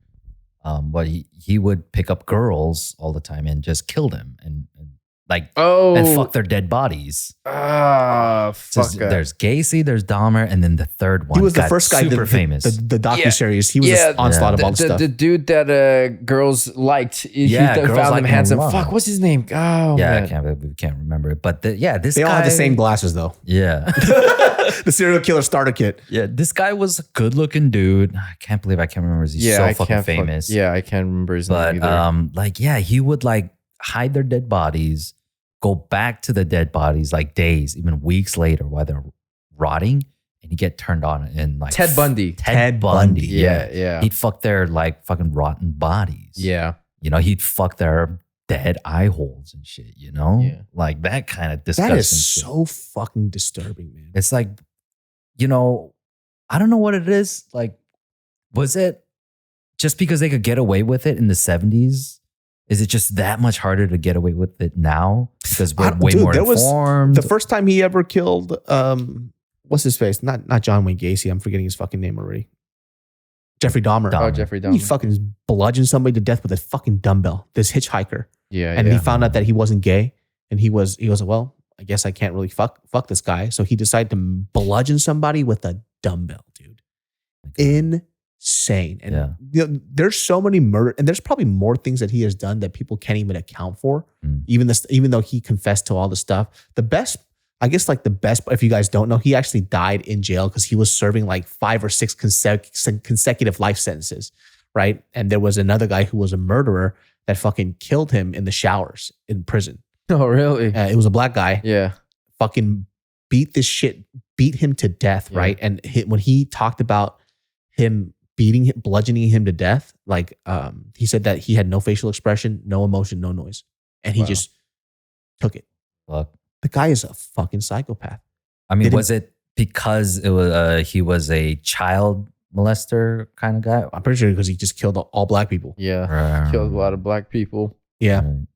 But he would pick up girls all the time and just kill them and fuck their dead bodies. There's Gacey, there's Dahmer, and then the third one. He was the first guy, super famous. The docuseries. He was the onslaught of all the stuff. The dude that girls liked. He girls found him handsome. love. Fuck, what's his name? Oh, yeah, man. I can't remember it. But this they guy, all had the same glasses though. Yeah. The serial killer starter kit. Yeah, this guy was a good-looking dude. I can't believe I can't remember. He's so fucking famous. I can't remember his name either. He would hide their dead bodies, go back to the dead bodies days, even weeks later while they're rotting, and he'd get turned on and Ted Bundy. Ted Bundy. Yeah. He'd fuck their fucking rotten bodies. Yeah. He'd fuck their dead eye holes and shit, Yeah. That kind of disgusting That is shit. so fucking disturbing, man. It's I don't know what it is. Was it just because they could get away with it in the 70s? Is it just that much harder to get away with it now? Because we're way more informed. The first time he ever killed, what's his face? Not John Wayne Gacy. I'm forgetting his fucking name already. Jeffrey Dahmer. Oh, Jeffrey Dahmer. He fucking bludgeoned somebody to death with a fucking dumbbell. This hitchhiker. Yeah. And he found out that he wasn't gay. And he was, well, I guess I can't really fuck this guy. So he decided to bludgeon somebody with a dumbbell, dude. Insane. And there's so many murder, and there's probably more things that he has done that people can't even account for. Even though he confessed to all the stuff. The best, if you guys don't know, he actually died in jail because he was serving 5 or 6 consecutive life sentences, right? And there was another guy who was a murderer that fucking killed him in the showers in prison. Oh, really? It was a black guy. Yeah. Fucking beat him to death, right? And when he talked about him bludgeoning him to death, he said that he had no facial expression, no emotion, no noise. And he just took it. Fuck. The guy is a fucking psychopath. I mean, was it because it was he was a child molester kind of guy? I'm pretty sure because he just killed all black people. Yeah. Killed a lot of black people. Yeah. Right.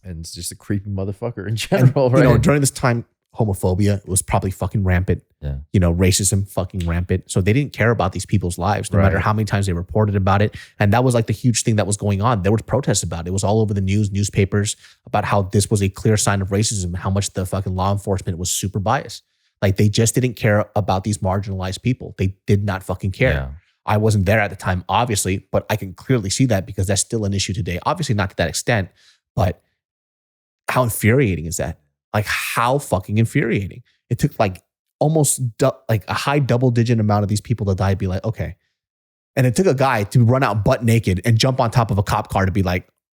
And it's just a creepy motherfucker in general, right? During this time, homophobia was probably fucking rampant. Yeah. Racism fucking rampant. So they didn't care about these people's lives, no matter how many times they reported about it. And that was the huge thing that was going on. There were protests about it. It was all over the newspapers about how this was a clear sign of racism, how much the fucking law enforcement was super biased. They just didn't care about these marginalized people. They did not fucking care. Yeah. I wasn't there at the time, obviously, but I can clearly see that because that's still an issue today. Obviously not to that extent, but how infuriating is that? How fucking infuriating. It took almost a high double-digit amount of these people to die to be okay. And it took a guy to run out butt naked and jump on top of a cop car to be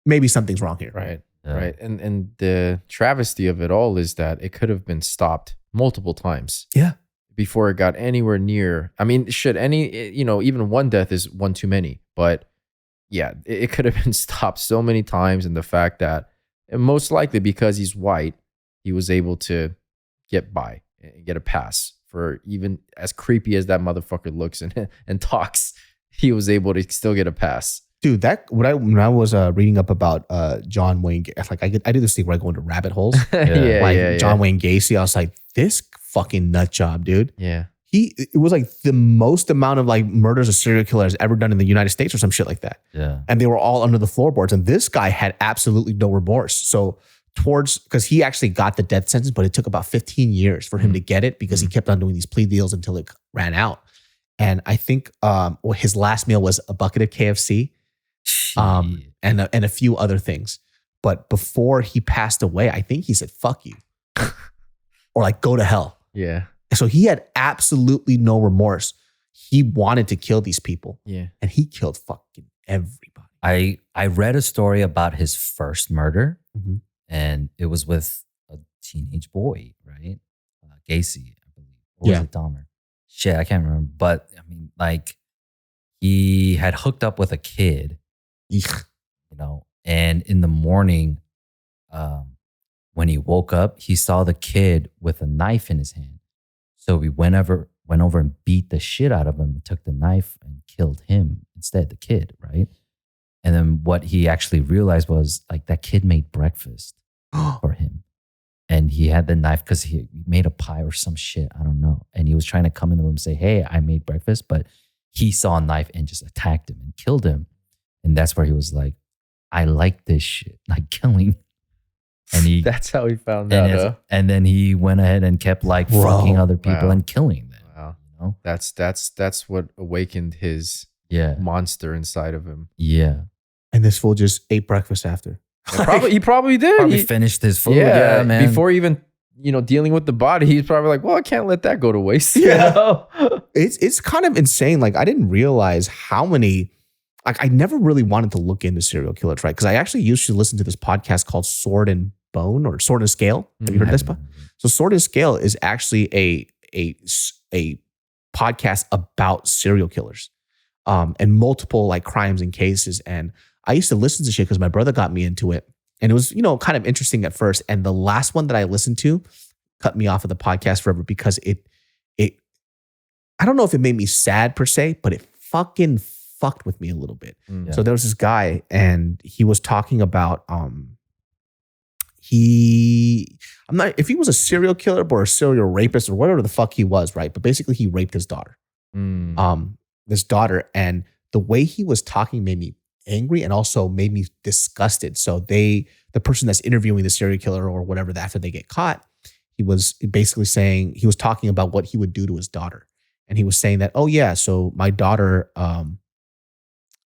maybe something's wrong here. Right. Yeah. Right. And the travesty of it all is that it could have been stopped multiple times. Yeah. Before it got anywhere near. I mean, even one death is one too many. But yeah, it could have been stopped so many times. And the fact that, and most likely because he's white, he was able to get by and get a pass for even as creepy as that motherfucker looks and talks. He was able to still get a pass. Dude, when I was reading up about John Wayne, I do this thing where I go into rabbit holes. John Wayne Gacy, I was like, this fucking nut job, dude. Yeah. It was the most amount of murders a serial killer has ever done in the United States or some shit like that. Yeah. And they were all under the floorboards. And this guy had absolutely no remorse. So because he actually got the death sentence, but it took about 15 years for him to get it because he kept on doing these plea deals until it ran out. And I think his last meal was a bucket of KFC and a few other things. But before he passed away, I think he said, fuck you. Or go to hell. Yeah. So he had absolutely no remorse. He wanted to kill these people. Yeah. And he killed fucking everybody. I read a story about his first murder, and it was with a teenage boy, right? Gacey, I believe. Or was it Dahmer? Shit, I can't remember. But I mean, he had hooked up with a kid, and in the morning, when he woke up, he saw the kid with a knife in his hand. So he went over and beat the shit out of him and took the knife and killed him instead, the kid, right? And then what he actually realized was that kid made breakfast for him. And he had the knife because he made a pie or some shit. I don't know. And he was trying to come in the room and say, hey, I made breakfast. But he saw a knife and just attacked him and killed him. And that's where he was like, I like this shit, like killing. And he That's how he found out. Huh? And then he went ahead and kept like fucking other people and killing them. Wow. You know? That's what awakened his monster inside of him. Yeah. And this fool just ate breakfast after. He probably did. Probably finished his food. Yeah, man. Before even dealing with the body, he's probably like, well, I can't let that go to waste. Yeah. You know? It's kind of insane. Like I didn't realize how many. Like I never really wanted to look into serial killers, right? Because I actually used to listen to this podcast called Sword and Bone or Sword and Scale. Have you heard of this? So Sword and Scale is actually a podcast about serial killers, and multiple like crimes and cases. And I used to listen to shit because my brother got me into it, and it was kind of interesting at first. And the last one that I listened to cut me off of the podcast forever because it I don't know if it made me sad per se, but it fucking fucked with me a little bit. Yeah. So there was this guy and he was talking about I'm not if he was a serial killer or a serial rapist or whatever the fuck he was, right? But basically he raped his daughter. This daughter, and the way he was talking made me angry and also made me disgusted. So the person that's interviewing the serial killer or whatever after they get caught, he was basically saying, he was talking about what he would do to his daughter. And he was saying that, oh yeah, so my daughter,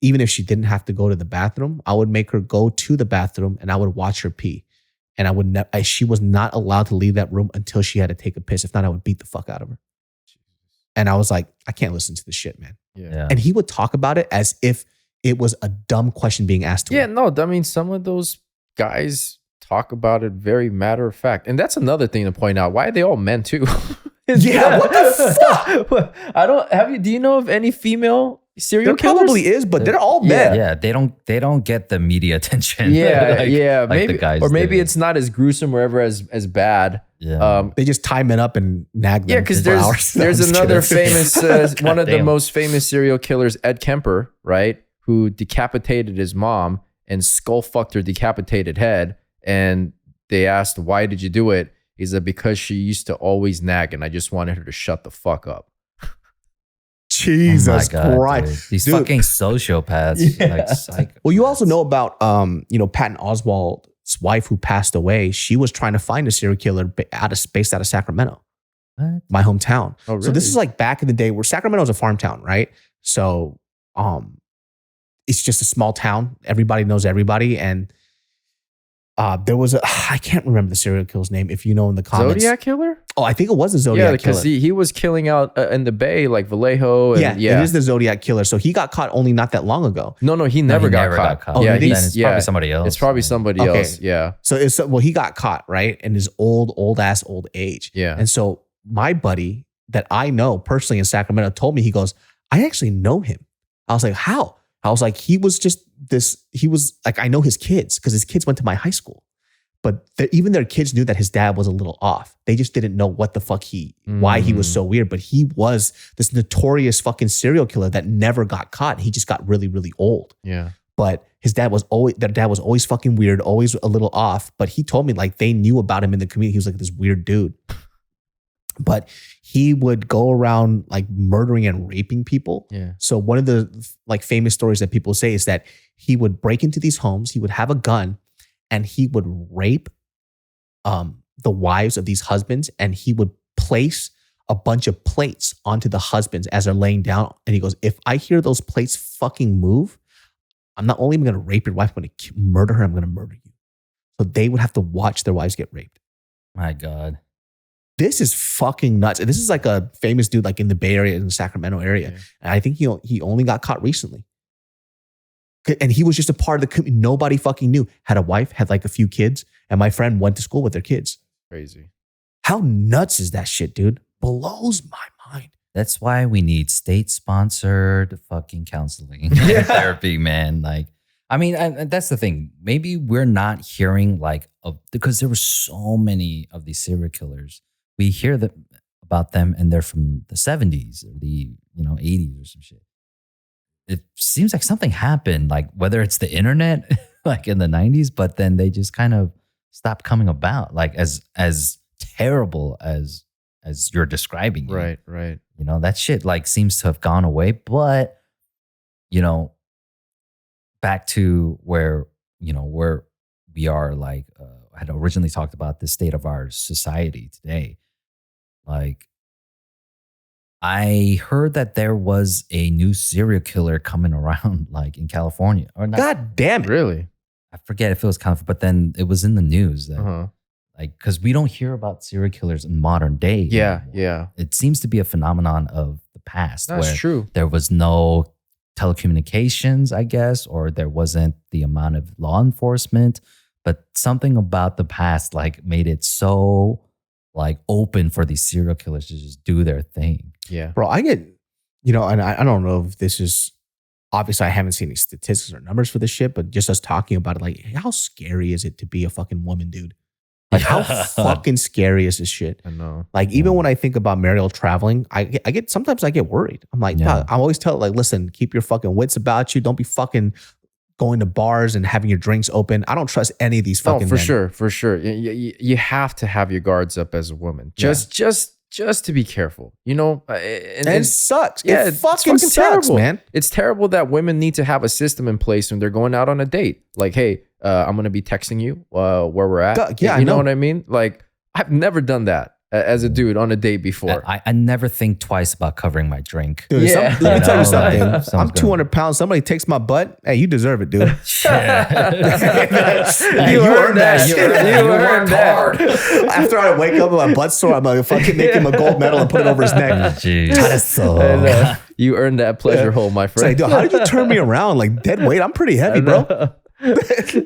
even if she didn't have to go to the bathroom, I would make her go to the bathroom and I would watch her pee. And she was not allowed to leave that room until she had to take a piss. If not, I would beat the fuck out of her. And I was like, I can't listen to this shit, man. Yeah. And he would talk about it as if it was a dumb question being asked to him. Yeah, no, I mean, some of those guys talk about it very matter of fact. And that's another thing to point out. Why are they all men too? Yeah, what the fuck? Do you know of any female serial There killers? probably is, but they're all men. Yeah, they don't get the media attention. Yeah, like maybe, the guys or maybe do. it's not as gruesome or ever as bad. Yeah. They just tie men up and nag them. Yeah, because for hours. there's No, I'm just another kidding. famous one of the Goddamn. most famous serial killers, Ed Kemper, right? Who decapitated his mom and skull fucked her decapitated head. And they asked, why did you do it? He said, because she used to always nag and I just wanted her to shut the fuck up. Jesus Oh my God, Christ. dude. These Dude. fucking sociopaths. Yeah. Like psycho. Well, you also know about Patton Oswalt's wife who passed away. She was trying to find a serial killer based out of Sacramento, What? my hometown. Oh, So this is like back in the day where Sacramento was a farm town, right? So it's just a small town. Everybody knows everybody. And there was I can't remember the serial killer's name. If you know in the comments. Zodiac killer? Oh, I think it was the Zodiac Yeah, killer. because he was killing out in the Bay, like Vallejo. And, It is the Zodiac killer. So he got caught only not that long ago. No, he No, never he got never caught. got caught. Oh, yeah, really? Then it's probably somebody else. It's probably somebody Okay. else. Yeah. So he got caught, right? In his old age. Yeah. And so my buddy that I know personally in Sacramento told me, he goes, I actually know him. I was like, how? I was like, he was like, I know his kids because his kids went to my high school. But even their kids knew that his dad was a little off. They just didn't know what the fuck why he was so weird. But he was this notorious fucking serial killer that never got caught. He just got really, really old. Yeah. But their dad was always fucking weird, always a little off. But he told me like they knew about him in the community. He was like this weird dude. But he would go around like murdering and raping people. Yeah. So one of the like famous stories that people say is that he would break into these homes, he would have a gun, and he would rape the wives of these husbands, and he would place a bunch of plates onto the husbands as they're laying down. And he goes, if I hear those plates fucking move, I'm not only going to rape your wife, I'm going to murder her, I'm going to murder you. So they would have to watch their wives get raped. My God. This is fucking nuts. And this is like a famous dude like in the Bay Area, in the Sacramento area. Yeah. And I think he only got caught recently. And he was just a part of the community. Nobody fucking knew. Had a wife, had like a few kids. And my friend went to school with their kids. Crazy. How nuts is that shit, dude? Blows my mind. That's why we need state-sponsored fucking counseling and therapy, man. Like, I mean, and that's the thing. Maybe we're not hearing because there were so many of these serial killers. We hear about them, and they're from the 70s or the 80s or some shit. It seems like something happened, like whether it's the internet, like in the 90s, but then they just kind of stop coming about, like as terrible as you're describing it. Right. You know, that shit like seems to have gone away. But, you know, back to where we are, like I had originally talked about the state of our society today. Like, I heard that there was a new serial killer coming around, like in California, or not. God damn it. Really? I forget if it was California, but then it was in the news that, Uh-huh. like, because we don't hear about serial killers in modern day. Yeah, anymore. yeah. It seems to be a phenomenon of the past. That's where true. there was no telecommunications, I guess, or there wasn't the amount of law enforcement, but something about the past like made it so like open for these serial killers to just do their thing. Yeah. Bro, I get, and I don't know if this is, obviously I haven't seen any statistics or numbers for this shit, but just us talking about it, like, how scary is it to be a fucking woman, dude? Like, how fucking scary is this shit? I know. Like, even when I think about Mariel traveling, sometimes I get worried. I'm like, Yeah. I always tell, like, listen, keep your fucking wits about you. Don't be fucking going to bars and having your drinks open. I don't trust any of these fucking for men. sure. You have to have your guards up as a woman. Just to be careful, and it sucks. Yeah, it it's fucking sucks, terrible, man. It's terrible that women need to have a system in place when they're going out on a date. Like, hey, I'm gonna be texting you where we're at. Yeah, you know what I mean? Like, I've never done that as a dude on a date before. I never think twice about covering my drink. Dude, Yeah. let me tell you Like, something. if someone's I'm 200 pounds. Somebody takes my butt. Hey, you deserve it, dude. You earned that. You earned that. After I wake up with my butt sore, I'm like, fucking make him a gold medal and put it over his neck. Jeez. And, you earned that pleasure hole, my It's like, friend. dude, how did you turn me around? Like, dead weight? I'm pretty heavy, bro.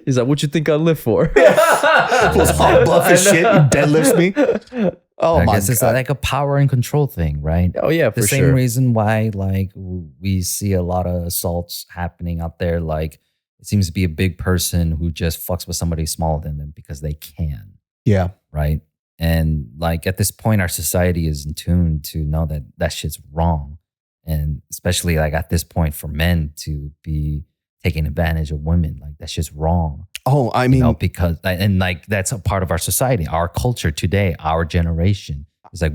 He's like, what you think I live for? Feels all buff as shit. He deadlifts me. Oh I my guess it's God. like a power and control thing, right? Oh yeah, The for same sure. reason why like we see a lot of assaults happening out there. Like, it seems to be a big person who just fucks with somebody smaller than them because they can, Yeah. right? And like at this point, our society is in tune to know that that shit's wrong. And especially like at this point for men to be taking advantage of women, like that's just wrong. Oh, I mean, Because and like that's a part of our society, our culture today, our generation. It's like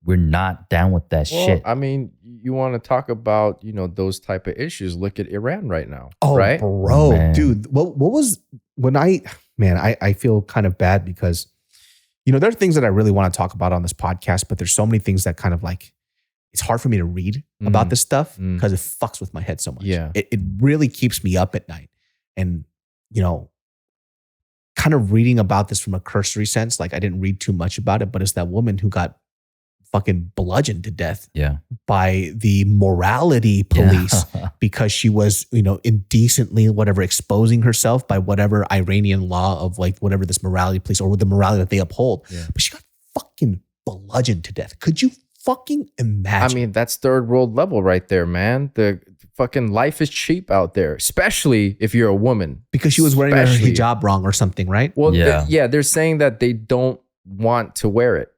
we're not down with that Well, shit. I mean, you want to talk about, those type of issues. Look at Iran right now. oh, right? bro, Man. dude, what was when I feel kind of bad because, there are things that I really want to talk about on this podcast, but there's so many things that kind of like, it's hard for me to read about this stuff because it fucks with my head so much. Yeah. It really keeps me up at night. And, kind of reading about this from a cursory sense, like I didn't read too much about it, but it's that woman who got fucking bludgeoned to death Yeah. by the morality police Yeah. because she was, indecently, whatever, exposing herself by whatever Iranian law of like whatever this morality police or the morality that they uphold. Yeah. But she got fucking bludgeoned to death. Could you fucking imagine? I mean, that's third world level right there, man. The fucking life is cheap out there, especially if you're a woman. because she was wearing her Especially- hijab wrong or something, right? Well, Yeah. they're saying that they don't want to wear it,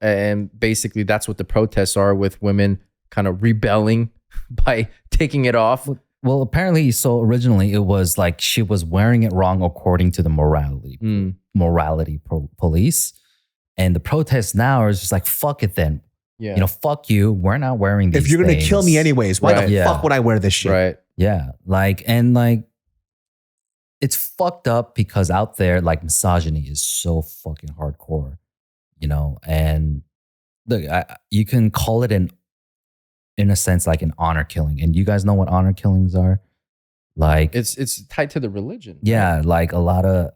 and basically that's what the protests are, with women kind of rebelling by taking it off. Well, apparently, so originally it was like she was wearing it wrong according to the morality police, and the protests now is just like fuck it then. Yeah, Fuck you. We're not wearing these. If you're gonna things. kill me anyways, why Right. the Yeah. fuck would I wear this shit? right. Yeah, it's fucked up because out there, like misogyny is so fucking hardcore, and look, you can call it in a sense, like an honor killing. And you guys know what honor killings are? Like, It's tied to the religion. yeah, like a lot of,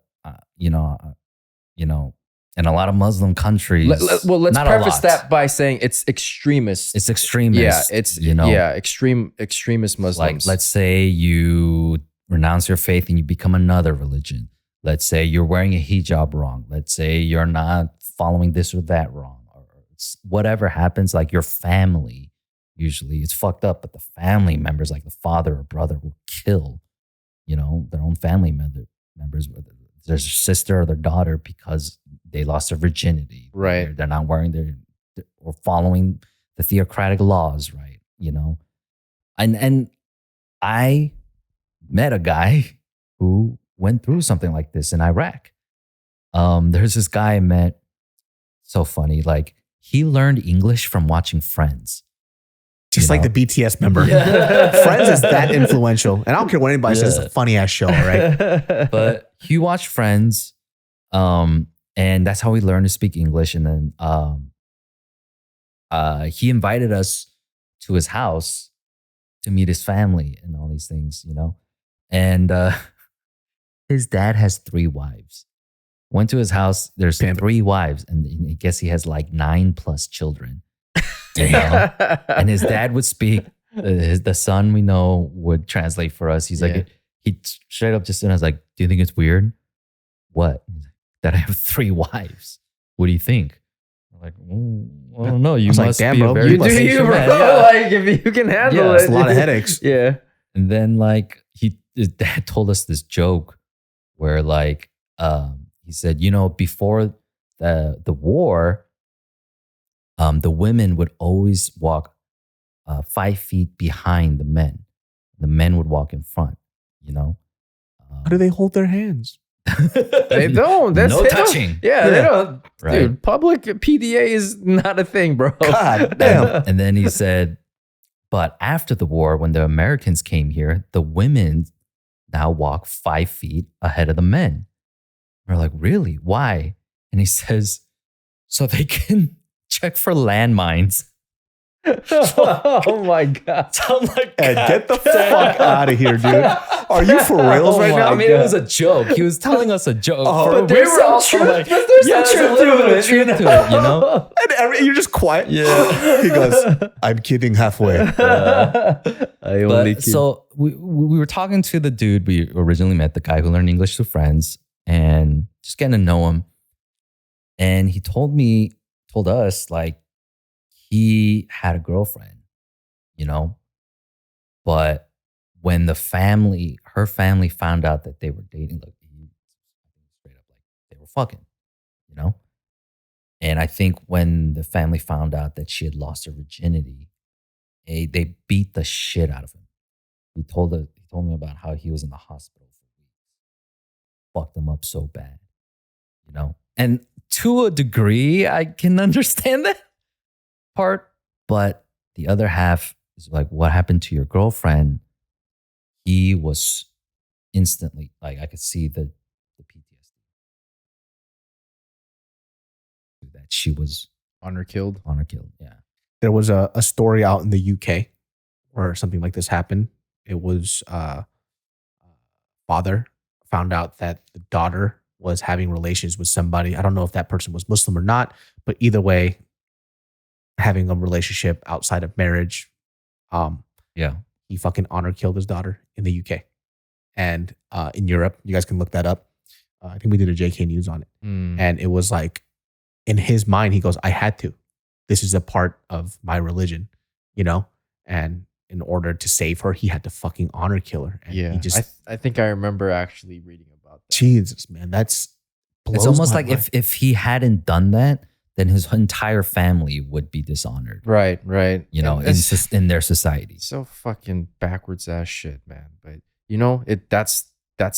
in a lot of Muslim countries. Let's not a preface lot. that by saying it's extremist. It's extremist. Yeah, it's extremist Like, Muslims. let's say you renounce your faith and you become another religion. Let's say you're wearing a hijab wrong. Let's say you're not following this or that wrong. Or whatever happens, like your family, usually it's fucked up, but the family members, like the father or brother, will kill, their own family members, their sister or their daughter, because they lost their virginity. Right. They're not wearing or following the theocratic laws, right? And I met a guy who went through something like this in Iraq. There's this guy I met. So funny. Like he learned English from watching Friends. Just like the BTS member. Friends is that influential. And I don't care what anybody says, it's a funny ass show, right? But he watched Friends. And that's how he learned to speak English. And then he invited us to his house to meet his family and all these things, you know? And his dad has 3 wives. Went to his house, there's 3 wives, and I guess he has like 9+ children. You know? And his dad would speak, the son we know would translate for us. He's like, he straight up just said, I was like, do you think it's weird? What? He's like, that I have 3 wives. What do you think? I'm like, I don't know. You must like, damn, be bro, a very You do you, bro. man. Yeah. Like, if you can handle it. It's a lot of headaches. Yeah. And then like his dad told us this joke where like he said, you know, before the war, the women would always walk 5 feet behind the men. The men would walk in front, you know. How do they hold their hands? They don't. That's no touching. They don't. Right. Dude, public PDA is not a thing, bro. God damn. And then he said, but after the war, when the Americans came here, the women now walk 5 feet ahead of the men. We're like, really? Why? And he says, so they can check for landmines. Oh my God. So I'm like, Ed, get the fuck out of here, dude. Are you for reals right now? I mean, it was a joke. He was telling us a joke. But there's some truth. There's some a little bit of truth to it, you know? And you're just quiet. Yeah. He goes, I'm kidding halfway. So we were talking to the dude we originally met, the guy who learned English through Friends, and just getting to know him. And he told us like he had a girlfriend, you know, but when her family found out that they were dating, like straight up, like they were fucking, you know. And I think when the family found out that she had lost her virginity, they beat the shit out of him. He told me about how he was in the hospital for weeks, fucked him up so bad, you know. And to a degree, I can understand that part, but the other half is like, what happened to your girlfriend? He was instantly like, I could see the PTSD that she was Honor killed. Yeah. There was a story out in the UK where something like this happened. It was father found out that the daughter was having relations with somebody. I don't know if that person was Muslim or not, but either way, having a relationship outside of marriage. He fucking honor killed his daughter in the UK and in Europe. You guys can look that up. I think we did a JK News on it. And it was like, in his mind, he goes, I had to. This is a part of my religion, you know? And in order to save her, he had to fucking honor kill her. And he just, I think I remember actually reading about that. Jesus, man, it's almost like if he hadn't done that, then his entire family would be dishonored. Right. You know, in their society. So fucking backwards ass shit, man. But you know, that's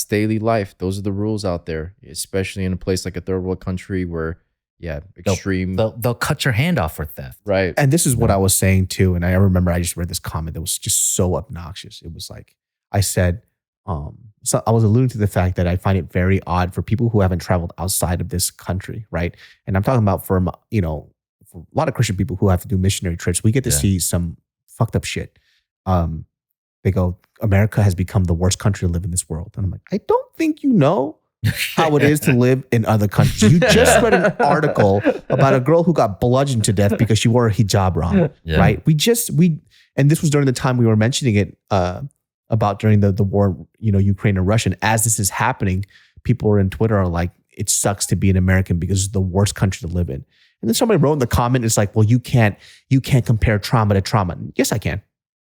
daily life. Those are the rules out there, especially in a place like a third world country where, extreme. They'll cut your hand off for theft. Right. And this is what I was saying too. And I remember I just read this comment that was just so obnoxious. It was like, I said, so I was alluding to the fact that I find it very odd for people who haven't traveled outside of this country, right? And I'm talking about for a lot of Christian people who have to do missionary trips, we get to see some fucked up shit. They go, America has become the worst country to live in this world. And I'm like, I don't think you know how it is to live in other countries. You just read an article about a girl who got bludgeoned to death because she wore a hijab wrong, right? And this was during the time we were mentioning it, about during the war, Ukraine and Russia. And as this is happening, people on Twitter are like, it sucks to be an American because it's the worst country to live in. And then somebody wrote in the comment, it's like, well, you can't compare trauma to trauma. Yes, I can.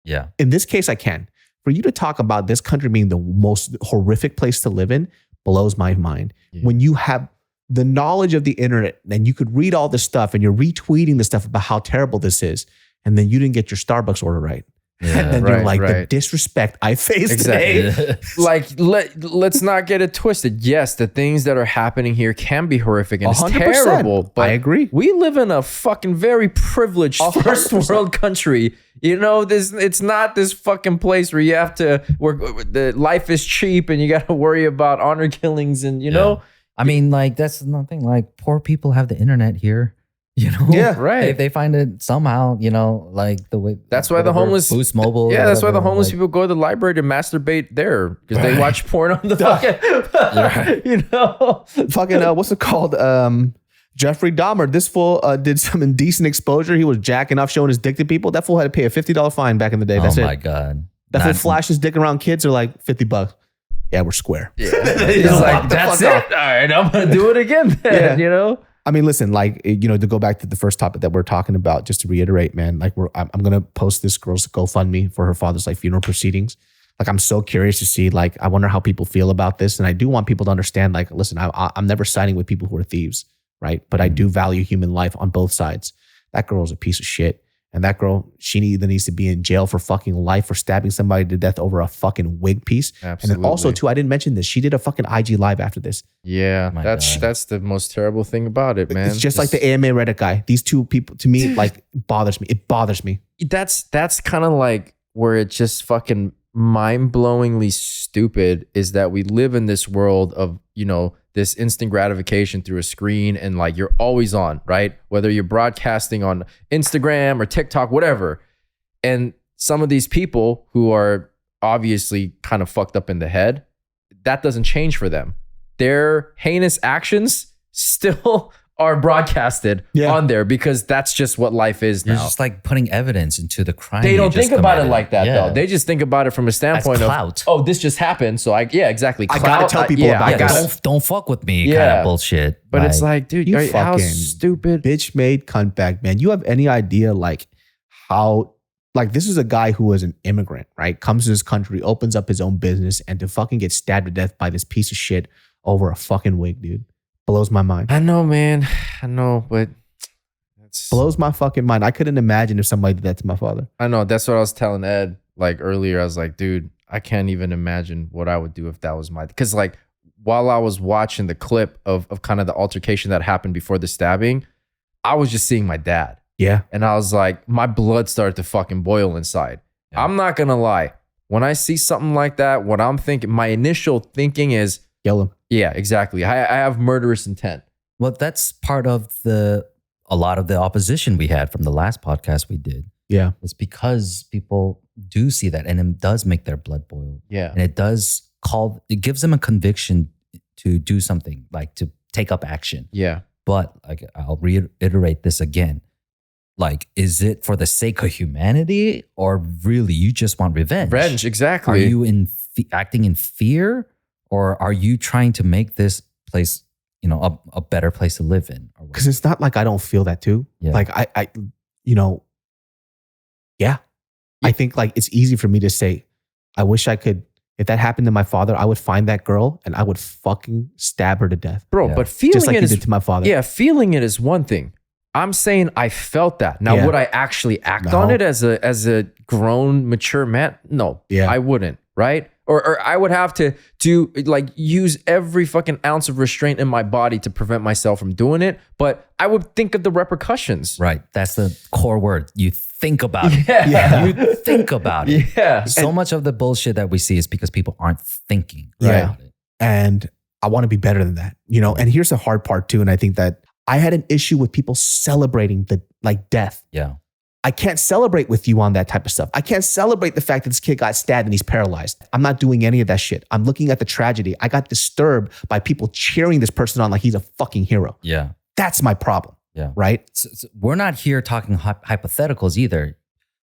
Yeah. In this case, I can. For you to talk about this country being the most horrific place to live in blows my mind. Yeah. When you have the knowledge of the internet and you could read all this stuff and you're retweeting the stuff about how terrible this is, and then you didn't get your Starbucks order right. And then you're like, the disrespect I faced today. Like, let's not get it twisted. Yes, the things that are happening here can be horrific and it's terrible. But I agree. We live in a fucking very privileged first world country. You know, it's not this fucking place where you have to, where the life is cheap and you got to worry about honor killings and, you know. I mean, like, that's nothing. Like, poor people have the internet here. You know, They find it somehow, you know, like the way. That's why the homeless Boost Mobile. Yeah, that's why the homeless people go to the library to masturbate there because they watch porn on the fucking, you know, fucking what's it called? Jeffrey Dahmer. This fool did some indecent exposure. He was jacking off, showing his dick to people. That fool had to pay a $50 fine back in the day. That's my God. That fool flashed his dick around kids are like $50. Yeah, we're square. Yeah. He's like, that's it. All right, I'm gonna do it again. Then, you know. I mean, listen, like, you know, to go back to the first topic that we're talking about, just to reiterate, man, like I'm going to post this girl's GoFundMe for her father's like funeral proceedings. Like, I'm so curious to see, like, I wonder how people feel about this. And I do want people to understand, like, listen, I'm never siding with people who are thieves, right? But I do value human life on both sides. That girl is a piece of shit. And that girl, she either needs to be in jail for fucking life for stabbing somebody to death over a fucking wig piece. Absolutely. And then also, too, I didn't mention this. She did a fucking IG live after this. Yeah, that's the most terrible thing about it, man. It's just like the AMA Reddit guy. These two people, to me, like, bothers me. It bothers me. That's kind of like where it just fucking mind-blowingly stupid is that we live in this world of, you know, this instant gratification through a screen and like you're always on, right? Whether you're broadcasting on Instagram or TikTok, whatever. And some of these people who are obviously kind of fucked up in the head, that doesn't change for them. Their heinous actions still are broadcasted on there because that's just what life is now. You're just like putting evidence into the crime. They don't think about it like that though. They just think about it from a standpoint of, oh, this just happened. So exactly. I gotta tell people about this. Don't fuck with me kind of bullshit. But it's like, dude, you how stupid. Bitch made cunt bag, man. You have any idea like how, like, this is a guy who was an immigrant, right? Comes to this country, opens up his own business, and to fucking get stabbed to death by this piece of shit over a fucking wig, dude. Blows my mind. I know, man. I know, but it's blows my fucking mind. I couldn't imagine if somebody did that to my father. I know. That's what I was telling Ed like earlier. I was like, dude, I can't even imagine what I would do if that was my, because like while I was watching the clip of kind of the altercation that happened before the stabbing, I was just seeing my dad. Yeah. And I was like, my blood started to fucking boil inside. Yeah. I'm not going to lie. When I see something like that, what I'm thinking, my initial thinking is, kill him. Yeah, exactly. I have murderous intent. Well, that's part of a lot of the opposition we had from the last podcast we did. Yeah. It's because people do see that and it does make their blood boil. Yeah. And it gives them a conviction to do something, like to take up action. Yeah. But like, I'll reiterate this again. Like, is it for the sake of humanity or really you just want revenge? Revenge, exactly. Are you acting in fear? Or are you trying to make this place, you know, a better place to live in? Because it's not like I don't feel that too. Yeah. Like I, you know, I think like it's easy for me to say, I wish I could, if that happened to my father, I would find that girl and I would fucking stab her to death. Bro, but feeling just like it you did to my father. Yeah, feeling it is one thing. I'm saying I felt that. Now, would I actually act on it as a grown, mature man? No, I wouldn't, right? Or I would have to use every fucking ounce of restraint in my body to prevent myself from doing it. But I would think of the repercussions. Right. That's the core word. You think about it. Yeah. You think about it. Yeah. So much of the bullshit that we see is because people aren't thinking about it. And I want to be better than that, you know? And here's the hard part too. And I think that I had an issue with people celebrating the death. Yeah. I can't celebrate with you on that type of stuff. I can't celebrate the fact that this kid got stabbed and he's paralyzed. I'm not doing any of that shit. I'm looking at the tragedy. I got disturbed by people cheering this person on like he's a fucking hero. Yeah. That's my problem. Yeah. Right? So we're not here talking hypotheticals either.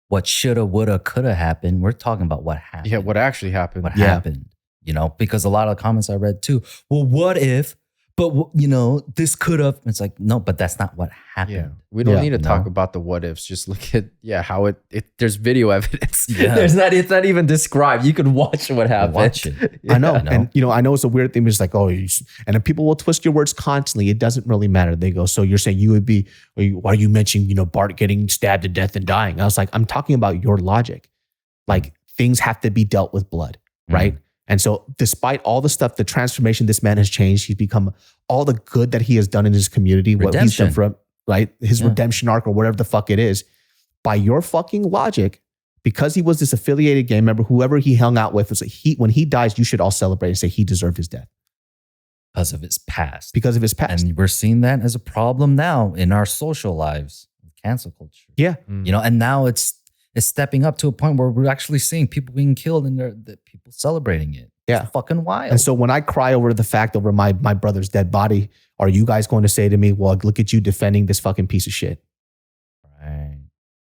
What shoulda, woulda, coulda happened. We're talking about what happened. Yeah, what actually happened. What happened. You know, because a lot of the comments I read too, well, what if, but you know, this could have. It's like, no, but that's not what happened. Yeah. We don't need to talk about the what ifs. Just look at how it there's video evidence. Yeah. It's not even described. You can watch what happened. Watch it. I know. And you know, I know it's a weird thing, but it's like, and then people will twist your words constantly. It doesn't really matter. They go, so you're saying you would be, why are you mentioning, you know, Bart getting stabbed to death and dying? I was like, I'm talking about your logic. Like things have to be dealt with blood, right? And so despite all the stuff, the transformation this man has changed, he's become all the good that he has done in his community, what he's done for him, right? His redemption arc or whatever the fuck it is. By your fucking logic, because he was this affiliated gang member, whoever he hung out with, was when he dies, you should all celebrate and say he deserved his death. Because of his past. Because of his past. And we're seeing that as a problem now in our social lives, cancel culture. Yeah. You know, and now it's stepping up to a point where we're actually seeing people being killed and the people celebrating it. Yeah. It's fucking wild. And so when I cry over the fact over my brother's dead body, are you guys going to say to me, well, look at you defending this fucking piece of shit? Right.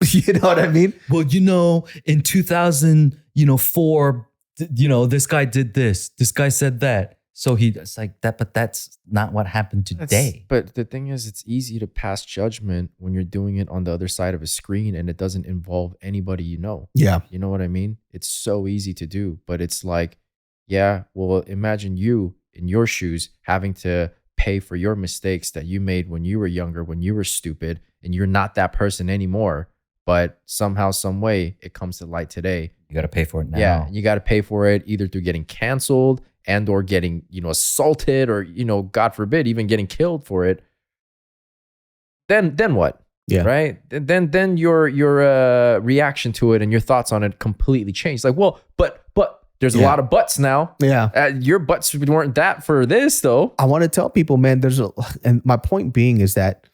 You know what I mean? Well, you know, in 2004, this guy did this. This guy said that. So it's like that, but that's not what happened today. But the thing is, it's easy to pass judgment when you're doing it on the other side of a screen and it doesn't involve anybody you know. Yeah. You know what I mean? It's so easy to do, but it's like, yeah, well, imagine you in your shoes having to pay for your mistakes that you made when you were younger, when you were stupid, and you're not that person anymore. But somehow, some way, it comes to light today. You got to pay for it now. Yeah, you got to pay for it either through getting canceled and or getting, assaulted or, God forbid, even getting killed for it. Then what? Yeah. Right? Then your reaction to it and your thoughts on it completely changed. Like, well, but there's a lot of buts now. Yeah. Your butts weren't that for this though. I want to tell people, man, and my point being is that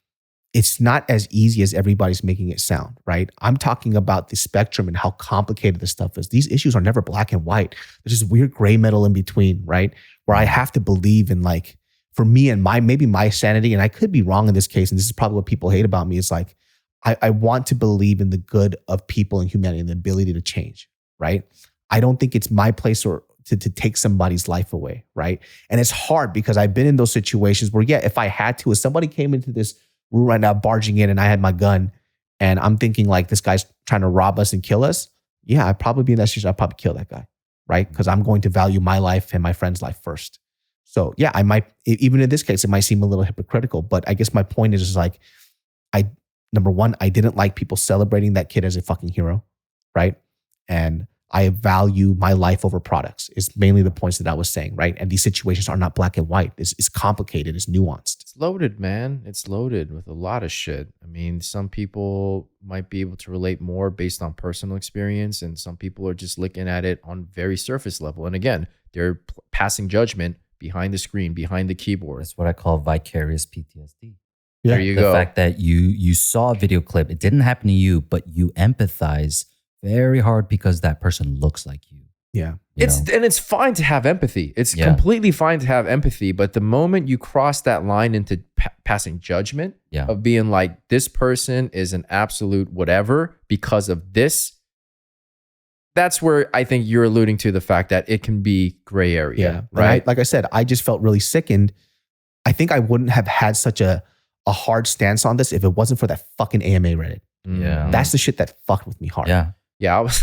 it's not as easy as everybody's making it sound, right? I'm talking about the spectrum and how complicated this stuff is. These issues are never black and white. There's this weird gray metal in between, right? Where I have to believe in, like, for me and maybe my sanity, and I could be wrong in this case, and this is probably what people hate about me, is like, I want to believe in the good of people and humanity and the ability to change, right? I don't think it's my place to take somebody's life away, right? And it's hard because I've been in those situations where, yeah, if I had to, if somebody came into this room right now barging in and I had my gun and I'm thinking like this guy's trying to rob us and kill us, yeah, I'd probably be in that situation. I'd probably kill that guy, right? Because I'm going to value my life and my friend's life first. So yeah, I might, even in this case, it might seem a little hypocritical, but I guess my point is like, number one, I didn't like people celebrating that kid as a fucking hero, right? And I value my life over products is mainly the points that I was saying, right? And these situations are not black and white. It's complicated. It's nuanced. It's loaded, man. It's loaded with a lot of shit. I mean, some people might be able to relate more based on personal experience, and some people are just looking at it on very surface level. And again, they're passing judgment behind the screen, behind the keyboard. That's what I call vicarious PTSD. Yeah. There you The go. fact that you saw a video clip, it didn't happen to you, but you empathize very hard because that person looks like you. Yeah. And it's fine to have empathy. It's completely fine to have empathy. But the moment you cross that line into passing judgment of being like, this person is an absolute whatever because of this, that's where I think you're alluding to the fact that it can be gray area. Yeah. Right. Like I said, I just felt really sickened. I think I wouldn't have had such a hard stance on this if it wasn't for that fucking AMA Reddit. Yeah. That's the shit that fucked with me hard. Yeah. Yeah, I was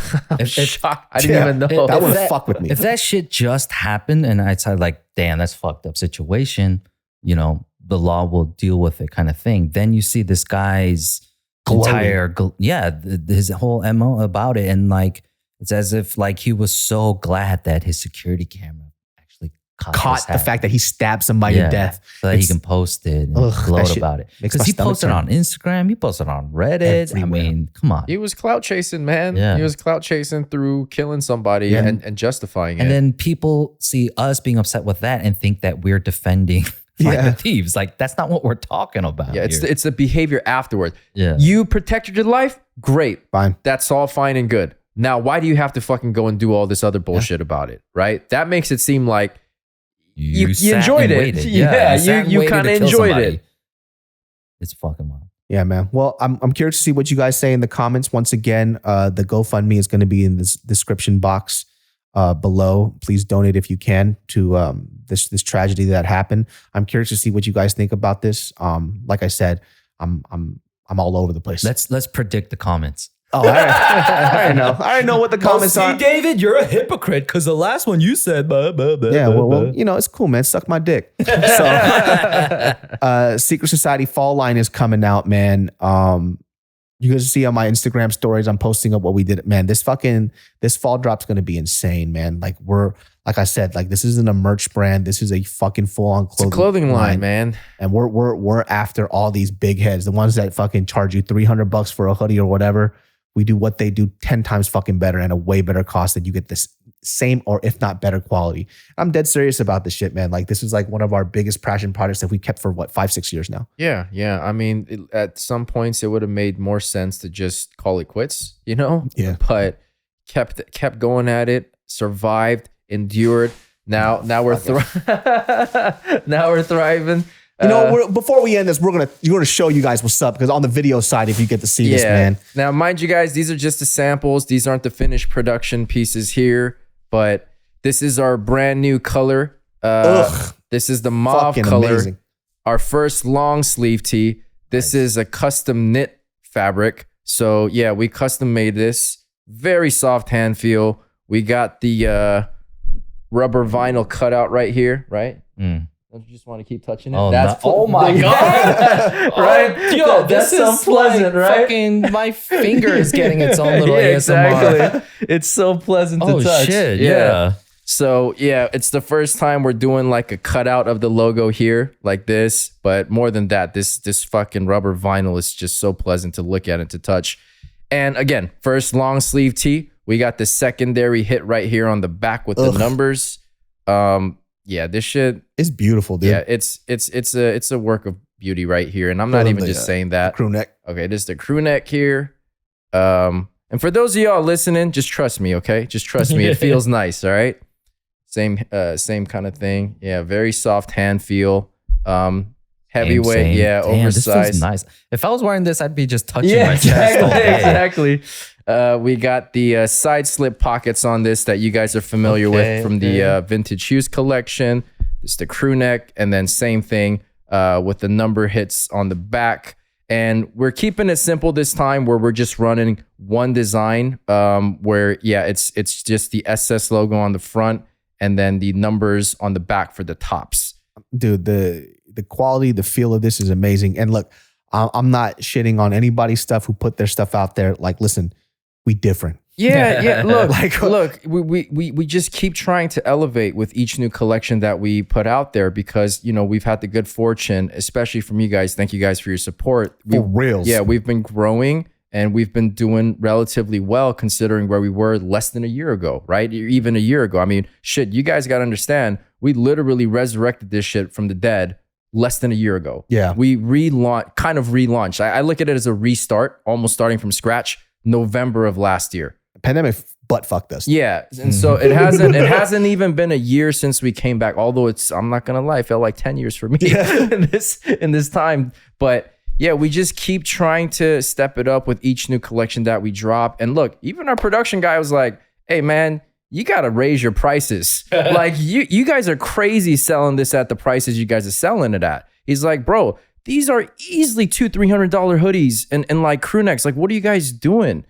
shocked. I didn't Yeah, even know. that would If fuck with me. If that shit just happened and I'd say like, damn, that's fucked up situation, the law will deal with it kind of thing. Then you see this guy's his whole MO about it. And like, it's as if like he was so glad that his security camera actually caught the fact that he stabbed somebody to death. So that he can post it and gloat about it. makes my Because he stomach posted turn. on Instagram, he posted on Reddit. Everywhere. I mean, come on. He was clout chasing, man. Yeah. He was clout chasing through killing somebody and justifying And it. then people see us being upset with that and think that we're defending the thieves. Like, that's not what we're talking about. Yeah, here. it's the behavior afterward. Yeah. You protected your life? Great. Fine. That's all fine and good. Now, why do you have to fucking go and do all this other bullshit about it, right? That makes it seem like you sat enjoyed and it. waited. Yeah, sat and you waited kind of to kill enjoyed somebody. it. It's fucking wild. Yeah, man. Well, I'm curious to see what you guys say in the comments. Once again, the GoFundMe is going to be in this description box below. Please donate if you can to this tragedy that happened. I'm curious to see what you guys think about this. Like I said, I'm all over the place. Let's predict the comments. I already know. I already know what the comments are. David, you're a hypocrite because the last one you said, blah, blah, blah, Yeah, blah, well, blah. it's cool, man. Suck my dick. So, Secret Society Fall line is coming out, man. You You guys see on my Instagram stories, I'm posting up what we did. Man, this fall drop's gonna be insane, man. Like like I said, like this isn't a merch brand. This is a fucking full-on clothing line, man. And we're after all these big heads, the ones that fucking charge you $300 for a hoodie or whatever. We do what they do 10 times fucking better and a way better cost that you get this same or if not better quality. I'm dead serious about this shit, man. Like this is like one of our biggest passion projects that we kept for 5-6 years now. Yeah. I mean, at some points it would have made more sense to just call it quits, you know? Yeah. But kept going at it, survived, endured. Now we're now we're thriving. You know, before we end this, you're gonna show you guys what's up, because on the video side, if you get to see this, man. Now, mind you guys, these are just the samples. These aren't the finished production pieces here, but this is our brand new color. This is the mauve color. Amazing. Our first long sleeve tee. This is a custom knit fabric. So yeah, we custom made this. Very soft hand feel. We got the rubber vinyl cutout right here, right? Don't you just want to keep touching it? Oh my God. Right? Yo, that's so pleasant, right? Fucking my finger is getting its own little ASMR. Exactly. It's so pleasant to touch. Oh shit, yeah. So yeah, it's the first time we're doing like a cutout of the logo here like this. But more than that, this fucking rubber vinyl is just so pleasant to look at and to touch. And again, first long sleeve tee. We got the secondary hit right here on the back with the numbers. Yeah, this shit is beautiful, dude. Yeah, it's a work of beauty right here, and I'm not even just saying that. Crew neck. Okay, this is the crew neck here. And for those of y'all listening, just trust me, okay? Just trust me. It feels nice, all right? Same kind of thing. Yeah, very soft hand feel. Heavyweight, same. Yeah, Damn, oversized. This feels nice. If I was wearing this, I'd be just touching my chest all day. Exactly. We got the side slip pockets on this that you guys are familiar with from the vintage shoes collection. It's the crew neck, and then same thing with the number hits on the back. And we're keeping it simple this time, where we're just running one design where, it's just the SS logo on the front and then the numbers on the back for the tops. Dude, the quality, the feel of this is amazing. And look, I'm not shitting on anybody's stuff who put their stuff out there. Like, listen, we different. Yeah. Look, we just keep trying to elevate with each new collection that we put out there, because, you know, we've had the good fortune, especially from you guys. Thank you guys for your support. For reals. Yeah, we've been growing and we've been doing relatively well considering where we were less than a year ago, right? Even a year ago. I mean, shit, you guys got to understand, we resurrected this shit from the dead less than a year ago. Yeah. We relaunched. I look at it as a restart, almost starting from scratch, November of last year. Pandemic butt fucked us. Yeah. And so it hasn't even been a year since we came back. Although I'm not gonna lie, it felt like 10 years for me in this time. But yeah, we just keep trying to step it up with each new collection that we drop. And look, even our production guy was like, hey man, you gotta raise your prices. Like you guys are crazy selling this at the prices you guys are selling it at. He's like, bro, these are easily $200-$300 hoodies and like crew necks. Like, what are you guys doing?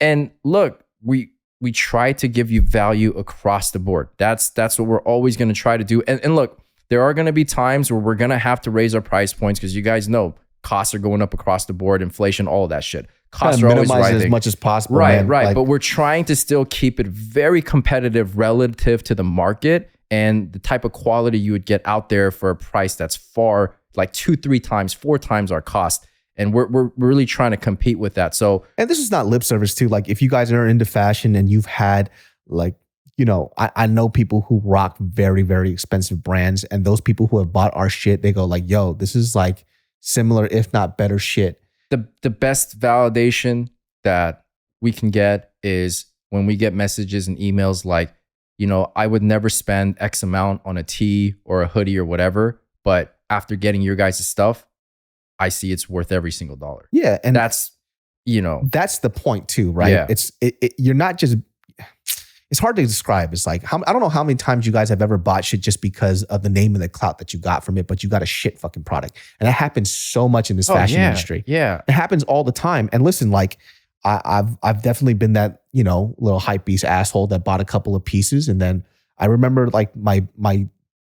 And look, we try to give you value across the board. That's what we're always going to try to do. And look, there are going to be times where we're going to have to raise our price points, because you guys know costs are going up across the board, inflation, all of that shit. Costs are always rising as much as possible. Right. Like, but we're trying to still keep it very competitive relative to the market and the type of quality you would get out there for a price that's far, like 2-3 times, 4 times our cost. And we're really trying to compete with that. So, and this is not lip service too. Like, if you guys are into fashion and you've had, like, you know, I know people who rock very, very expensive brands, and those people who have bought our shit, they go like, yo, this is like similar, if not better shit. The best validation that we can get is when we get messages and emails like, you know, I would never spend X amount on a tee or a hoodie or whatever, but after getting your guys' stuff, I see it's worth every single dollar. Yeah. And that's, you know, that's the point too, right? Yeah. You're not just, it's hard to describe. It's like, I don't know how many times you guys have ever bought shit just because of the name and the clout that you got from it, but you got a shit fucking product. And that happens so much in this fashion industry. Yeah. It happens all the time. And listen, like, I've definitely been that, you know, little hype beast asshole that bought a couple of pieces. And then I remember like my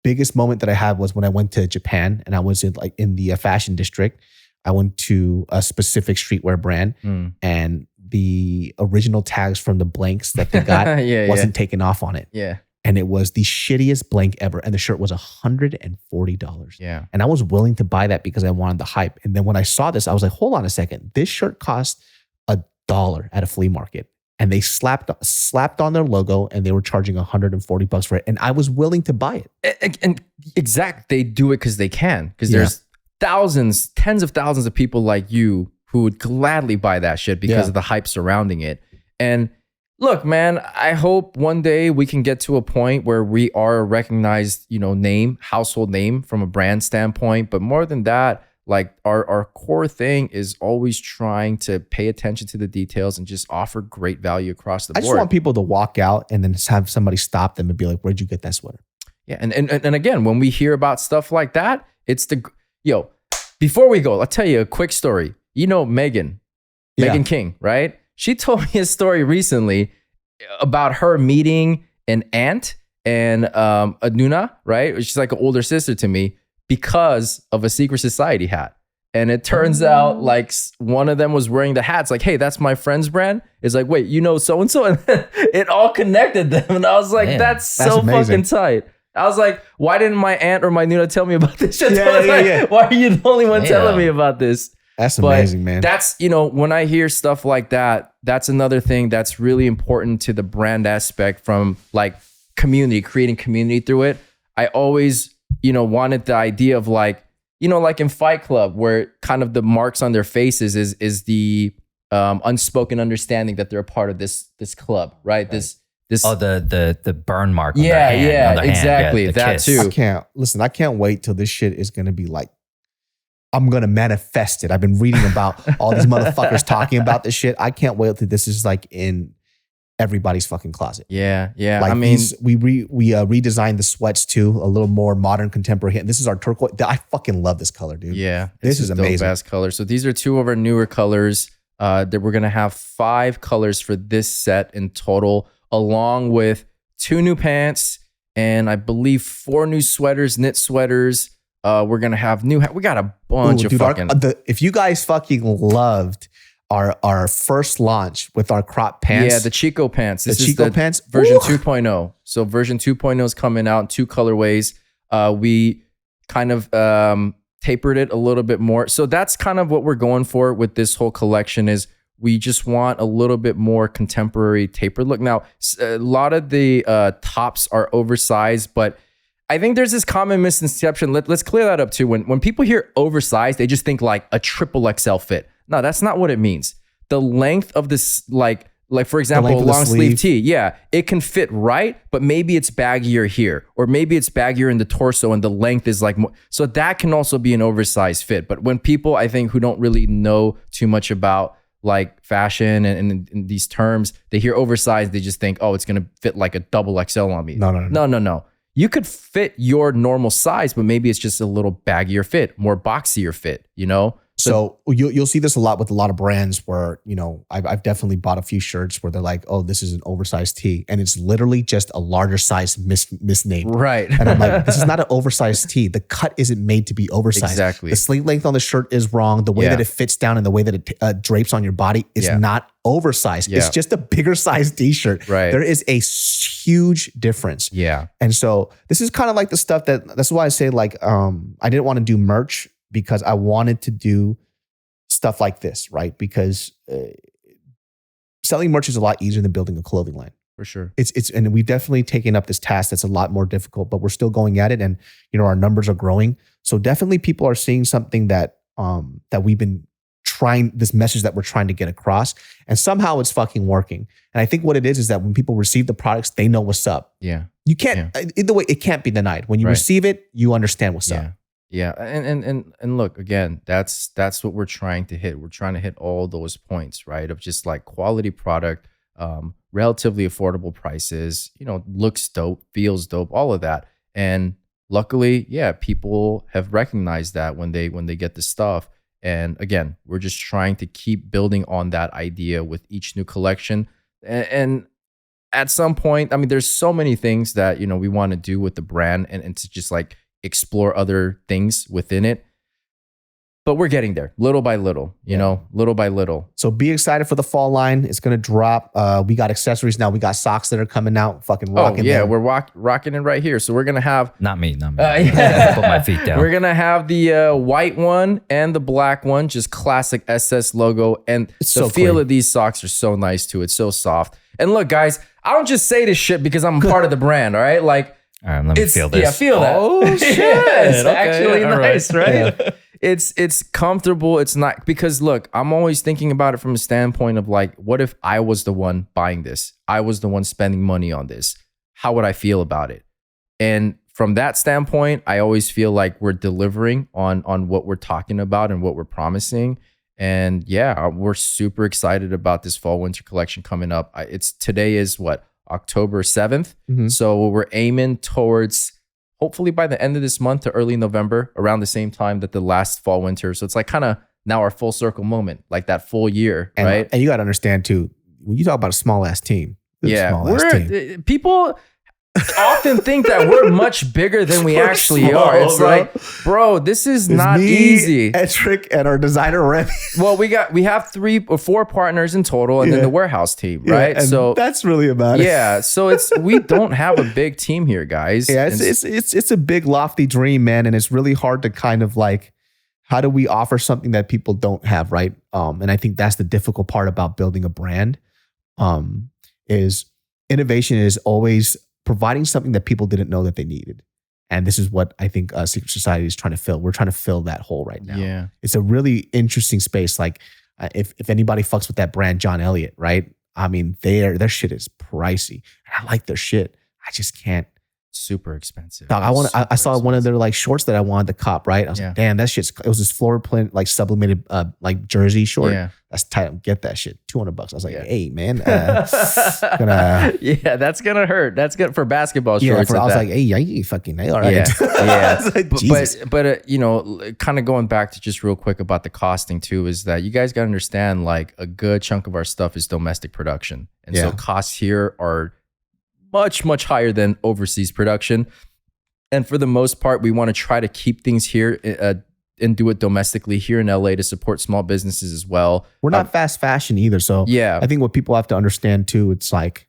biggest moment that I had was when I went to Japan and I was in the fashion district. I went to a specific streetwear brand and the original tags from the blanks that they got wasn't taken off on it. Yeah. And it was the shittiest blank ever. And the shirt was $140. Yeah. And I was willing to buy that because I wanted the hype. And then when I saw this, I was like, hold on a second. This shirt cost $1 at a flea market. And they slapped on their logo and they were charging $140 for it. And I was willing to buy it. And they do it because they can. Because there's thousands, tens of thousands of people like you who would gladly buy that shit because of the hype surrounding it. And look, man, I hope one day we can get to a point where we are a recognized, name, household name from a brand standpoint. But more than that, like our core thing is always trying to pay attention to the details and just offer great value across the board. I just want people to walk out and then just have somebody stop them and be like, where'd you get that sweater? Yeah. And again, when we hear about stuff like that, it's before we go, I'll tell you a quick story. Megan King, right? She told me a story recently about her meeting an aunt and a Nuna, right? She's like an older sister to me because of a secret society hat. And it turns out like one of them was wearing the hats like, hey, that's my friend's brand. It's like, wait, so-and-so? And then it all connected them. And I was like, that's so fucking tight. I was like, why didn't my aunt or my Nuna tell me about this shit? Why are you the only one telling me about this? That's amazing, man. That's, when I hear stuff like that, that's another thing that's really important to the brand aspect from like community, creating community through it. I always, wanted the idea of like, like in Fight Club where kind of the marks on their faces is the unspoken understanding that they're a part of this club, right? This the burn mark on their hand, exactly. That kiss. too. I can't wait till this shit is going to be like, I'm going to manifest it. I've been reading about all these motherfuckers talking about this shit. I can't wait till this is like in everybody's fucking closet. Yeah. Like we redesigned the sweats too, a little more modern, contemporary. And this is our turquoise. I fucking love this color, dude. Yeah. This is amazing. Dope-ass color. So these are two of our newer colors that we're going to have 5 colors for this set in total, along with 2 new pants and I believe 4 new sweaters, knit sweaters. We're going to have we got a bunch of fucking... if you guys fucking loved our first launch with our crop pants. Yeah, the Chico pants. This is the pants version 2.0. So version 2.0 is coming out in 2 colorways. We kind of tapered it a little bit more. So that's kind of what we're going for with this whole collection is we just want a little bit more contemporary tapered look. Now, a lot of the tops are oversized, but I think there's this common misconception. Let's clear that up too. When people hear oversized, they just think like a triple XL fit. No, that's not what it means. The length of this, like for example, a long sleeve tee, it can fit right, but maybe it's baggier here, or maybe it's baggier in the torso and the length is like more. So that can also be an oversized fit. But when people, I think, who don't really know too much about like fashion and these terms, they hear oversized, they just think, oh, it's gonna fit like a double XL on me. No. You could fit your normal size, but maybe it's just a little baggier fit, more boxier fit, So you'll see this a lot with a lot of brands where, I've definitely bought a few shirts where they're like, oh, this is an oversized tee. And it's literally just a larger size misnamed. Right. And I'm like, this is not an oversized tee. The cut isn't made to be oversized. Exactly. The sleeve length on the shirt is wrong. The way that it fits down and the way that it drapes on your body is not oversized. It's just a bigger size t-shirt. Right. There is a huge difference. Yeah. And so this is kind of like the stuff that's why I say like, I didn't want to do merch because I wanted to do stuff like this, right? Because selling merch is a lot easier than building a clothing line. For sure. And we've definitely taken up this task that's a lot more difficult, but we're still going at it. And, our numbers are growing. So definitely people are seeing something that we've been trying, this message that we're trying to get across, and somehow it's fucking working. And I think what it is that when people receive the products, they know what's up. Yeah. You can't, either way, it can't be denied. When you receive it, you understand what's up. Yeah. And look, again, that's what we're trying to hit. We're trying to hit all those points, right? Of just like quality product, relatively affordable prices, looks dope, feels dope, all of that. And luckily, people have recognized that when they get the stuff. And again, we're just trying to keep building on that idea with each new collection. And at some point, I mean, there's so many things that, we want to do with the brand and to just like explore other things within it. but we're getting there little by little, you know, little by little. So be excited for the fall line. It's going to drop. We got accessories now. We got socks that are coming out. Fucking rocking. Oh, yeah. them. We're rocking it right here. So we're going to have. Not me. Yeah. Put my feet down. We're going to have the white one and the black one, just classic SS logo. And It's the so feel clean. of these socks are so nice too. It's so soft. And look, guys, I don't just say this shit because I'm part of the brand. All right. Like, All right, let me feel this. Yeah, feel that. Oh, shit. It's Okay, actually all nice, right? Yeah. It's comfortable. It's not, because look, I'm always thinking about it from a standpoint of like, what if I was the one buying this? I was the one spending money on this. How would I feel about it? And from that standpoint, I always feel like we're delivering on what we're talking about and what we're promising. And yeah, we're super excited about this fall winter collection coming up. Today is what, October 7th. Mhm. So we're aiming towards hopefully by the end of this month to early November, around the same time that the last fall winter. So it's like kind of now our full circle moment, like that full year, And, right? And you got to understand too, when you talk about a small ass team, People often think that we're much bigger than we We're actually small, are. It's bro. like, bro, this is It's not me, easy. Etrick, and our designer Remy. Well, we have 3 or 4 partners in total, and then Yeah. the warehouse team, Yeah, right? and So that's really about it. yeah, so we don't have a big team here, guys. Yeah, And it's a big lofty dream, man, and it's really hard to kind of like, how do we offer something that people don't have, right? And I think that's the difficult part about building a brand. Is innovation is always providing something that people didn't know that they needed, and this is what I think Secret Society is trying to fill. We're trying to fill that hole right now. yeah, It's a really interesting space. Like if anybody fucks with that brand, John Elliott, right? I mean, their shit is pricey. I like their shit. I just can't. super expensive. Dog, I saw one of their like shorts that I wanted to cop, right? I was Yeah. like, damn, that shit's, it was this floor print, like sublimated, like jersey short. Yeah. That's tight. Get that shit. $200. I was like, Yeah. hey, man. Yeah, that's gonna hurt. That's good for basketball Yeah, shorts. I was that. like, hey, you fucking, all right. Yeah, yeah. I was like, Jesus. But you know, kind of going back to just real quick about the costing too, is that you guys got to understand, like, a good chunk of our stuff is domestic production, and so Yeah. costs here are much higher than overseas production. And for the most part, we want to try to keep things here and do it domestically here in LA to support small businesses as well. We're not fast fashion either. So Yeah, I think what people have to understand too, it's like,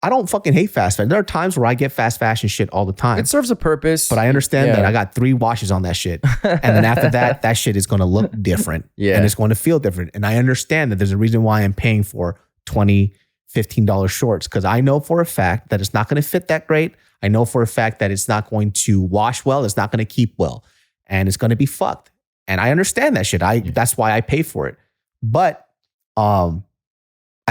I don't fucking hate fast fashion. There are times where I get fast fashion shit all the time. it serves a purpose. But I understand Yeah. that I got 3 washes on that shit. And then after that, that shit is going to look different. Yeah. And it's going to feel different. And I understand that there's a reason why I'm paying for $20, $15 shorts, because I know for a fact that it's not going to fit that great. I know for a fact that it's not going to wash well. It's not going to keep well. And it's going to be fucked. And I understand that shit. That's why I pay for it. But I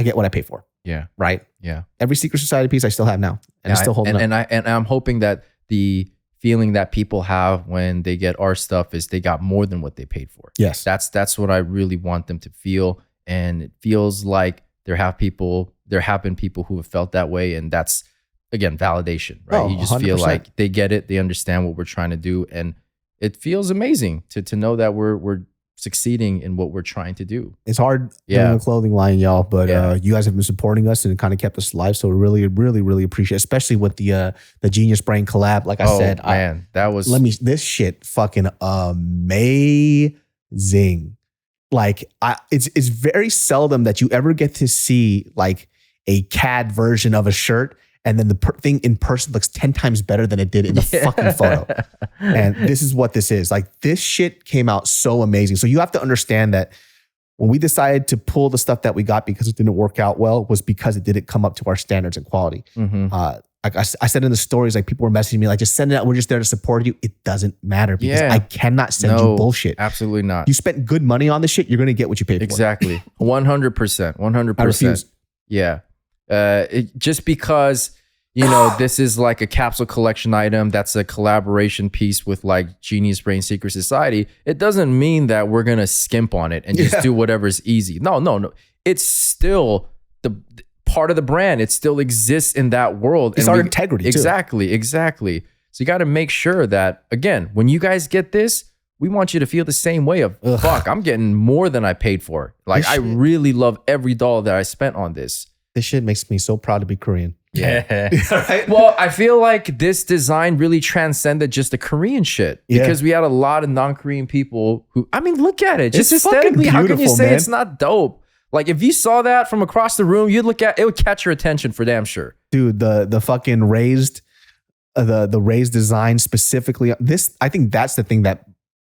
get what I pay for. Yeah, Right? yeah. Every Secret Society piece I still have now. And it's still holding up. And I'm hoping that the feeling that people have when they get our stuff is they got more than what they paid for. Yes. That's what I really want them to feel. And it feels like there have been people who have felt that way. And that's, again, validation, right? Oh, You just feel 100%. like they get it, they understand what we're trying to do. And it feels amazing to know that we're succeeding in what we're trying to do. It's hard Yeah. doing a clothing line, y'all, but Yeah. you guys have been supporting us and it kind of kept us alive. So we really, really, really appreciate it, especially with the Genius Brain collab. Like I said, man, that was this shit fucking amazing. Like it's very seldom that you ever get to see like a CAD version of a shirt and then the thing in person looks 10 times better than it did in the fucking photo. And this is what this is. Like, this shit came out so amazing. So you have to understand that when we decided to pull the stuff that we got because it didn't work out well was because it didn't come up to our standards and quality. Mhm. Like I said in the stories, like people were messaging me like, just send it out. We're just there to support you. It doesn't matter because Yeah. I cannot send you bullshit. Absolutely not. You spent good money on this shit. You're going to get what you paid for. Exactly. 100%. 100%. I refuse. Yeah. Just because, this is like a capsule collection item that's a collaboration piece with like Genius Brain Secret Society, it doesn't mean that we're going to skimp on it and just do whatever's easy. No. It's still the part of the brand. It still exists in that world. It's our integrity too. Exactly. So you got to make sure that, again, when you guys get this, we want you to feel the same way of, fuck, I'm getting more than I paid for. Like, I really love every dollar that I spent on this. This shit makes me so proud to be Korean. Yeah. Right? Well, I feel like this design really transcended just the Korean shit because we had a lot of non-Korean people who, I mean, look at it. Just It's aesthetically, fucking how can you beautiful, say man. it's not dope? Like if you saw that from across the room, you'd look at it, would catch your attention for damn sure. Dude, the fucking raised, the raised design specifically. This, I think that's the thing that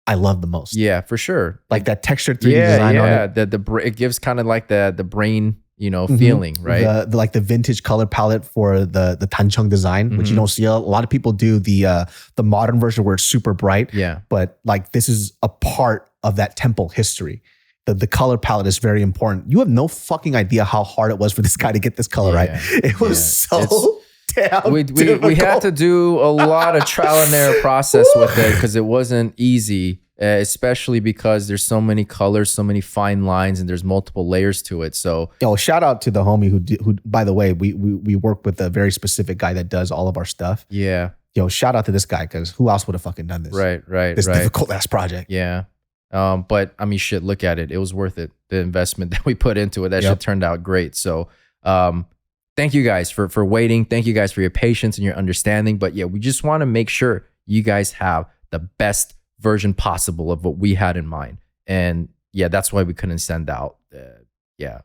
I love the most. Yeah, for sure. Like that textured 3D design on it. It gives kind of like the brain, feeling, right? The like the vintage color palette for the tancheong design, which you don't see a lot of people do the modern version where it's super bright. Yeah. But like this is a part of that temple history. The color palette is very important. You have no fucking idea how hard it was for this guy to get this color right. It was so damn we had to do a lot of trial and error process with it because it wasn't easy. Especially because there's so many colors, so many fine lines, and there's multiple layers to it. So, yo, shout out to the homie who by the way, we work with a very specific guy that does all of our stuff. Yeah. Yo, shout out to this guy because who else would have fucking done this? Right. This difficult ass project. Yeah. But I mean, shit, look at it. It was worth it. The investment that we put into it, that shit turned out great. So, thank you guys for waiting. Thank you guys for your patience and your understanding. But yeah, we just want to make sure you guys have the best version possible of what we had in mind. And yeah, that's why we couldn't send out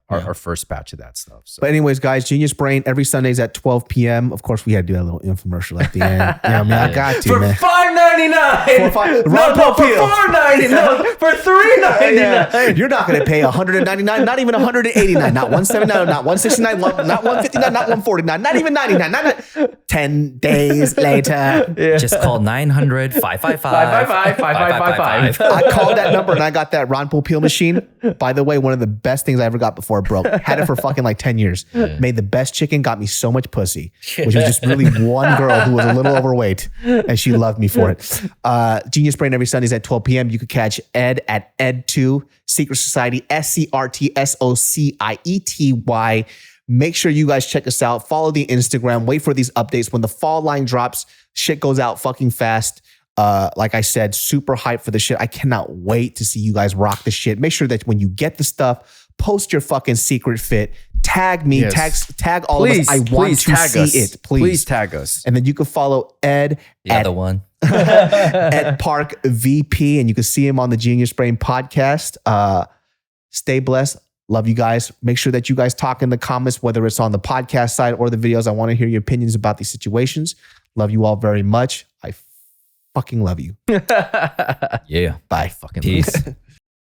our first batch of that stuff. So. But anyways, guys, Genius Brain every Sundays at 12 p.m. Of course, we had to do a little infomercial at the end. Yeah, man, I got to, for man. $5.99. For $4.99. No, for $3.99. You're not going to pay $199, not even $189, not $179, not $169, not $159, not $149, not even $99. Not 10 days later. Just call 900 555 555. I called that number and I got that Ron Popeil machine. By the way, one of the best things I ever got before it broke. Had it for fucking like 10 years. Made the best chicken, got me so much pussy, which was just really one girl who was a little overweight and she loved me for it. Genius Brain every Sundays at 12 p.m. You could catch Ed at Ed2, Secret Society, SCRT, Make sure you guys check us out. Follow the Instagram. Wait for these updates. When the fall line drops, shit goes out fucking fast. Like I said, super hyped for the shit. I cannot wait to see you guys rock the shit. Make sure that when you get the stuff, post your fucking secret fit. Tag me, tag all of us. I want to see it. Please tag us. And then you can follow Ed The other one. at Park VP, and you can see him on the Genius Brain podcast. Stay blessed. Love you guys. Make sure that you guys talk in the comments, whether it's on the podcast side or the videos. I want to hear your opinions about these situations. Love you all very much. I fucking love you. Yeah. Bye. Fucking Peace. love.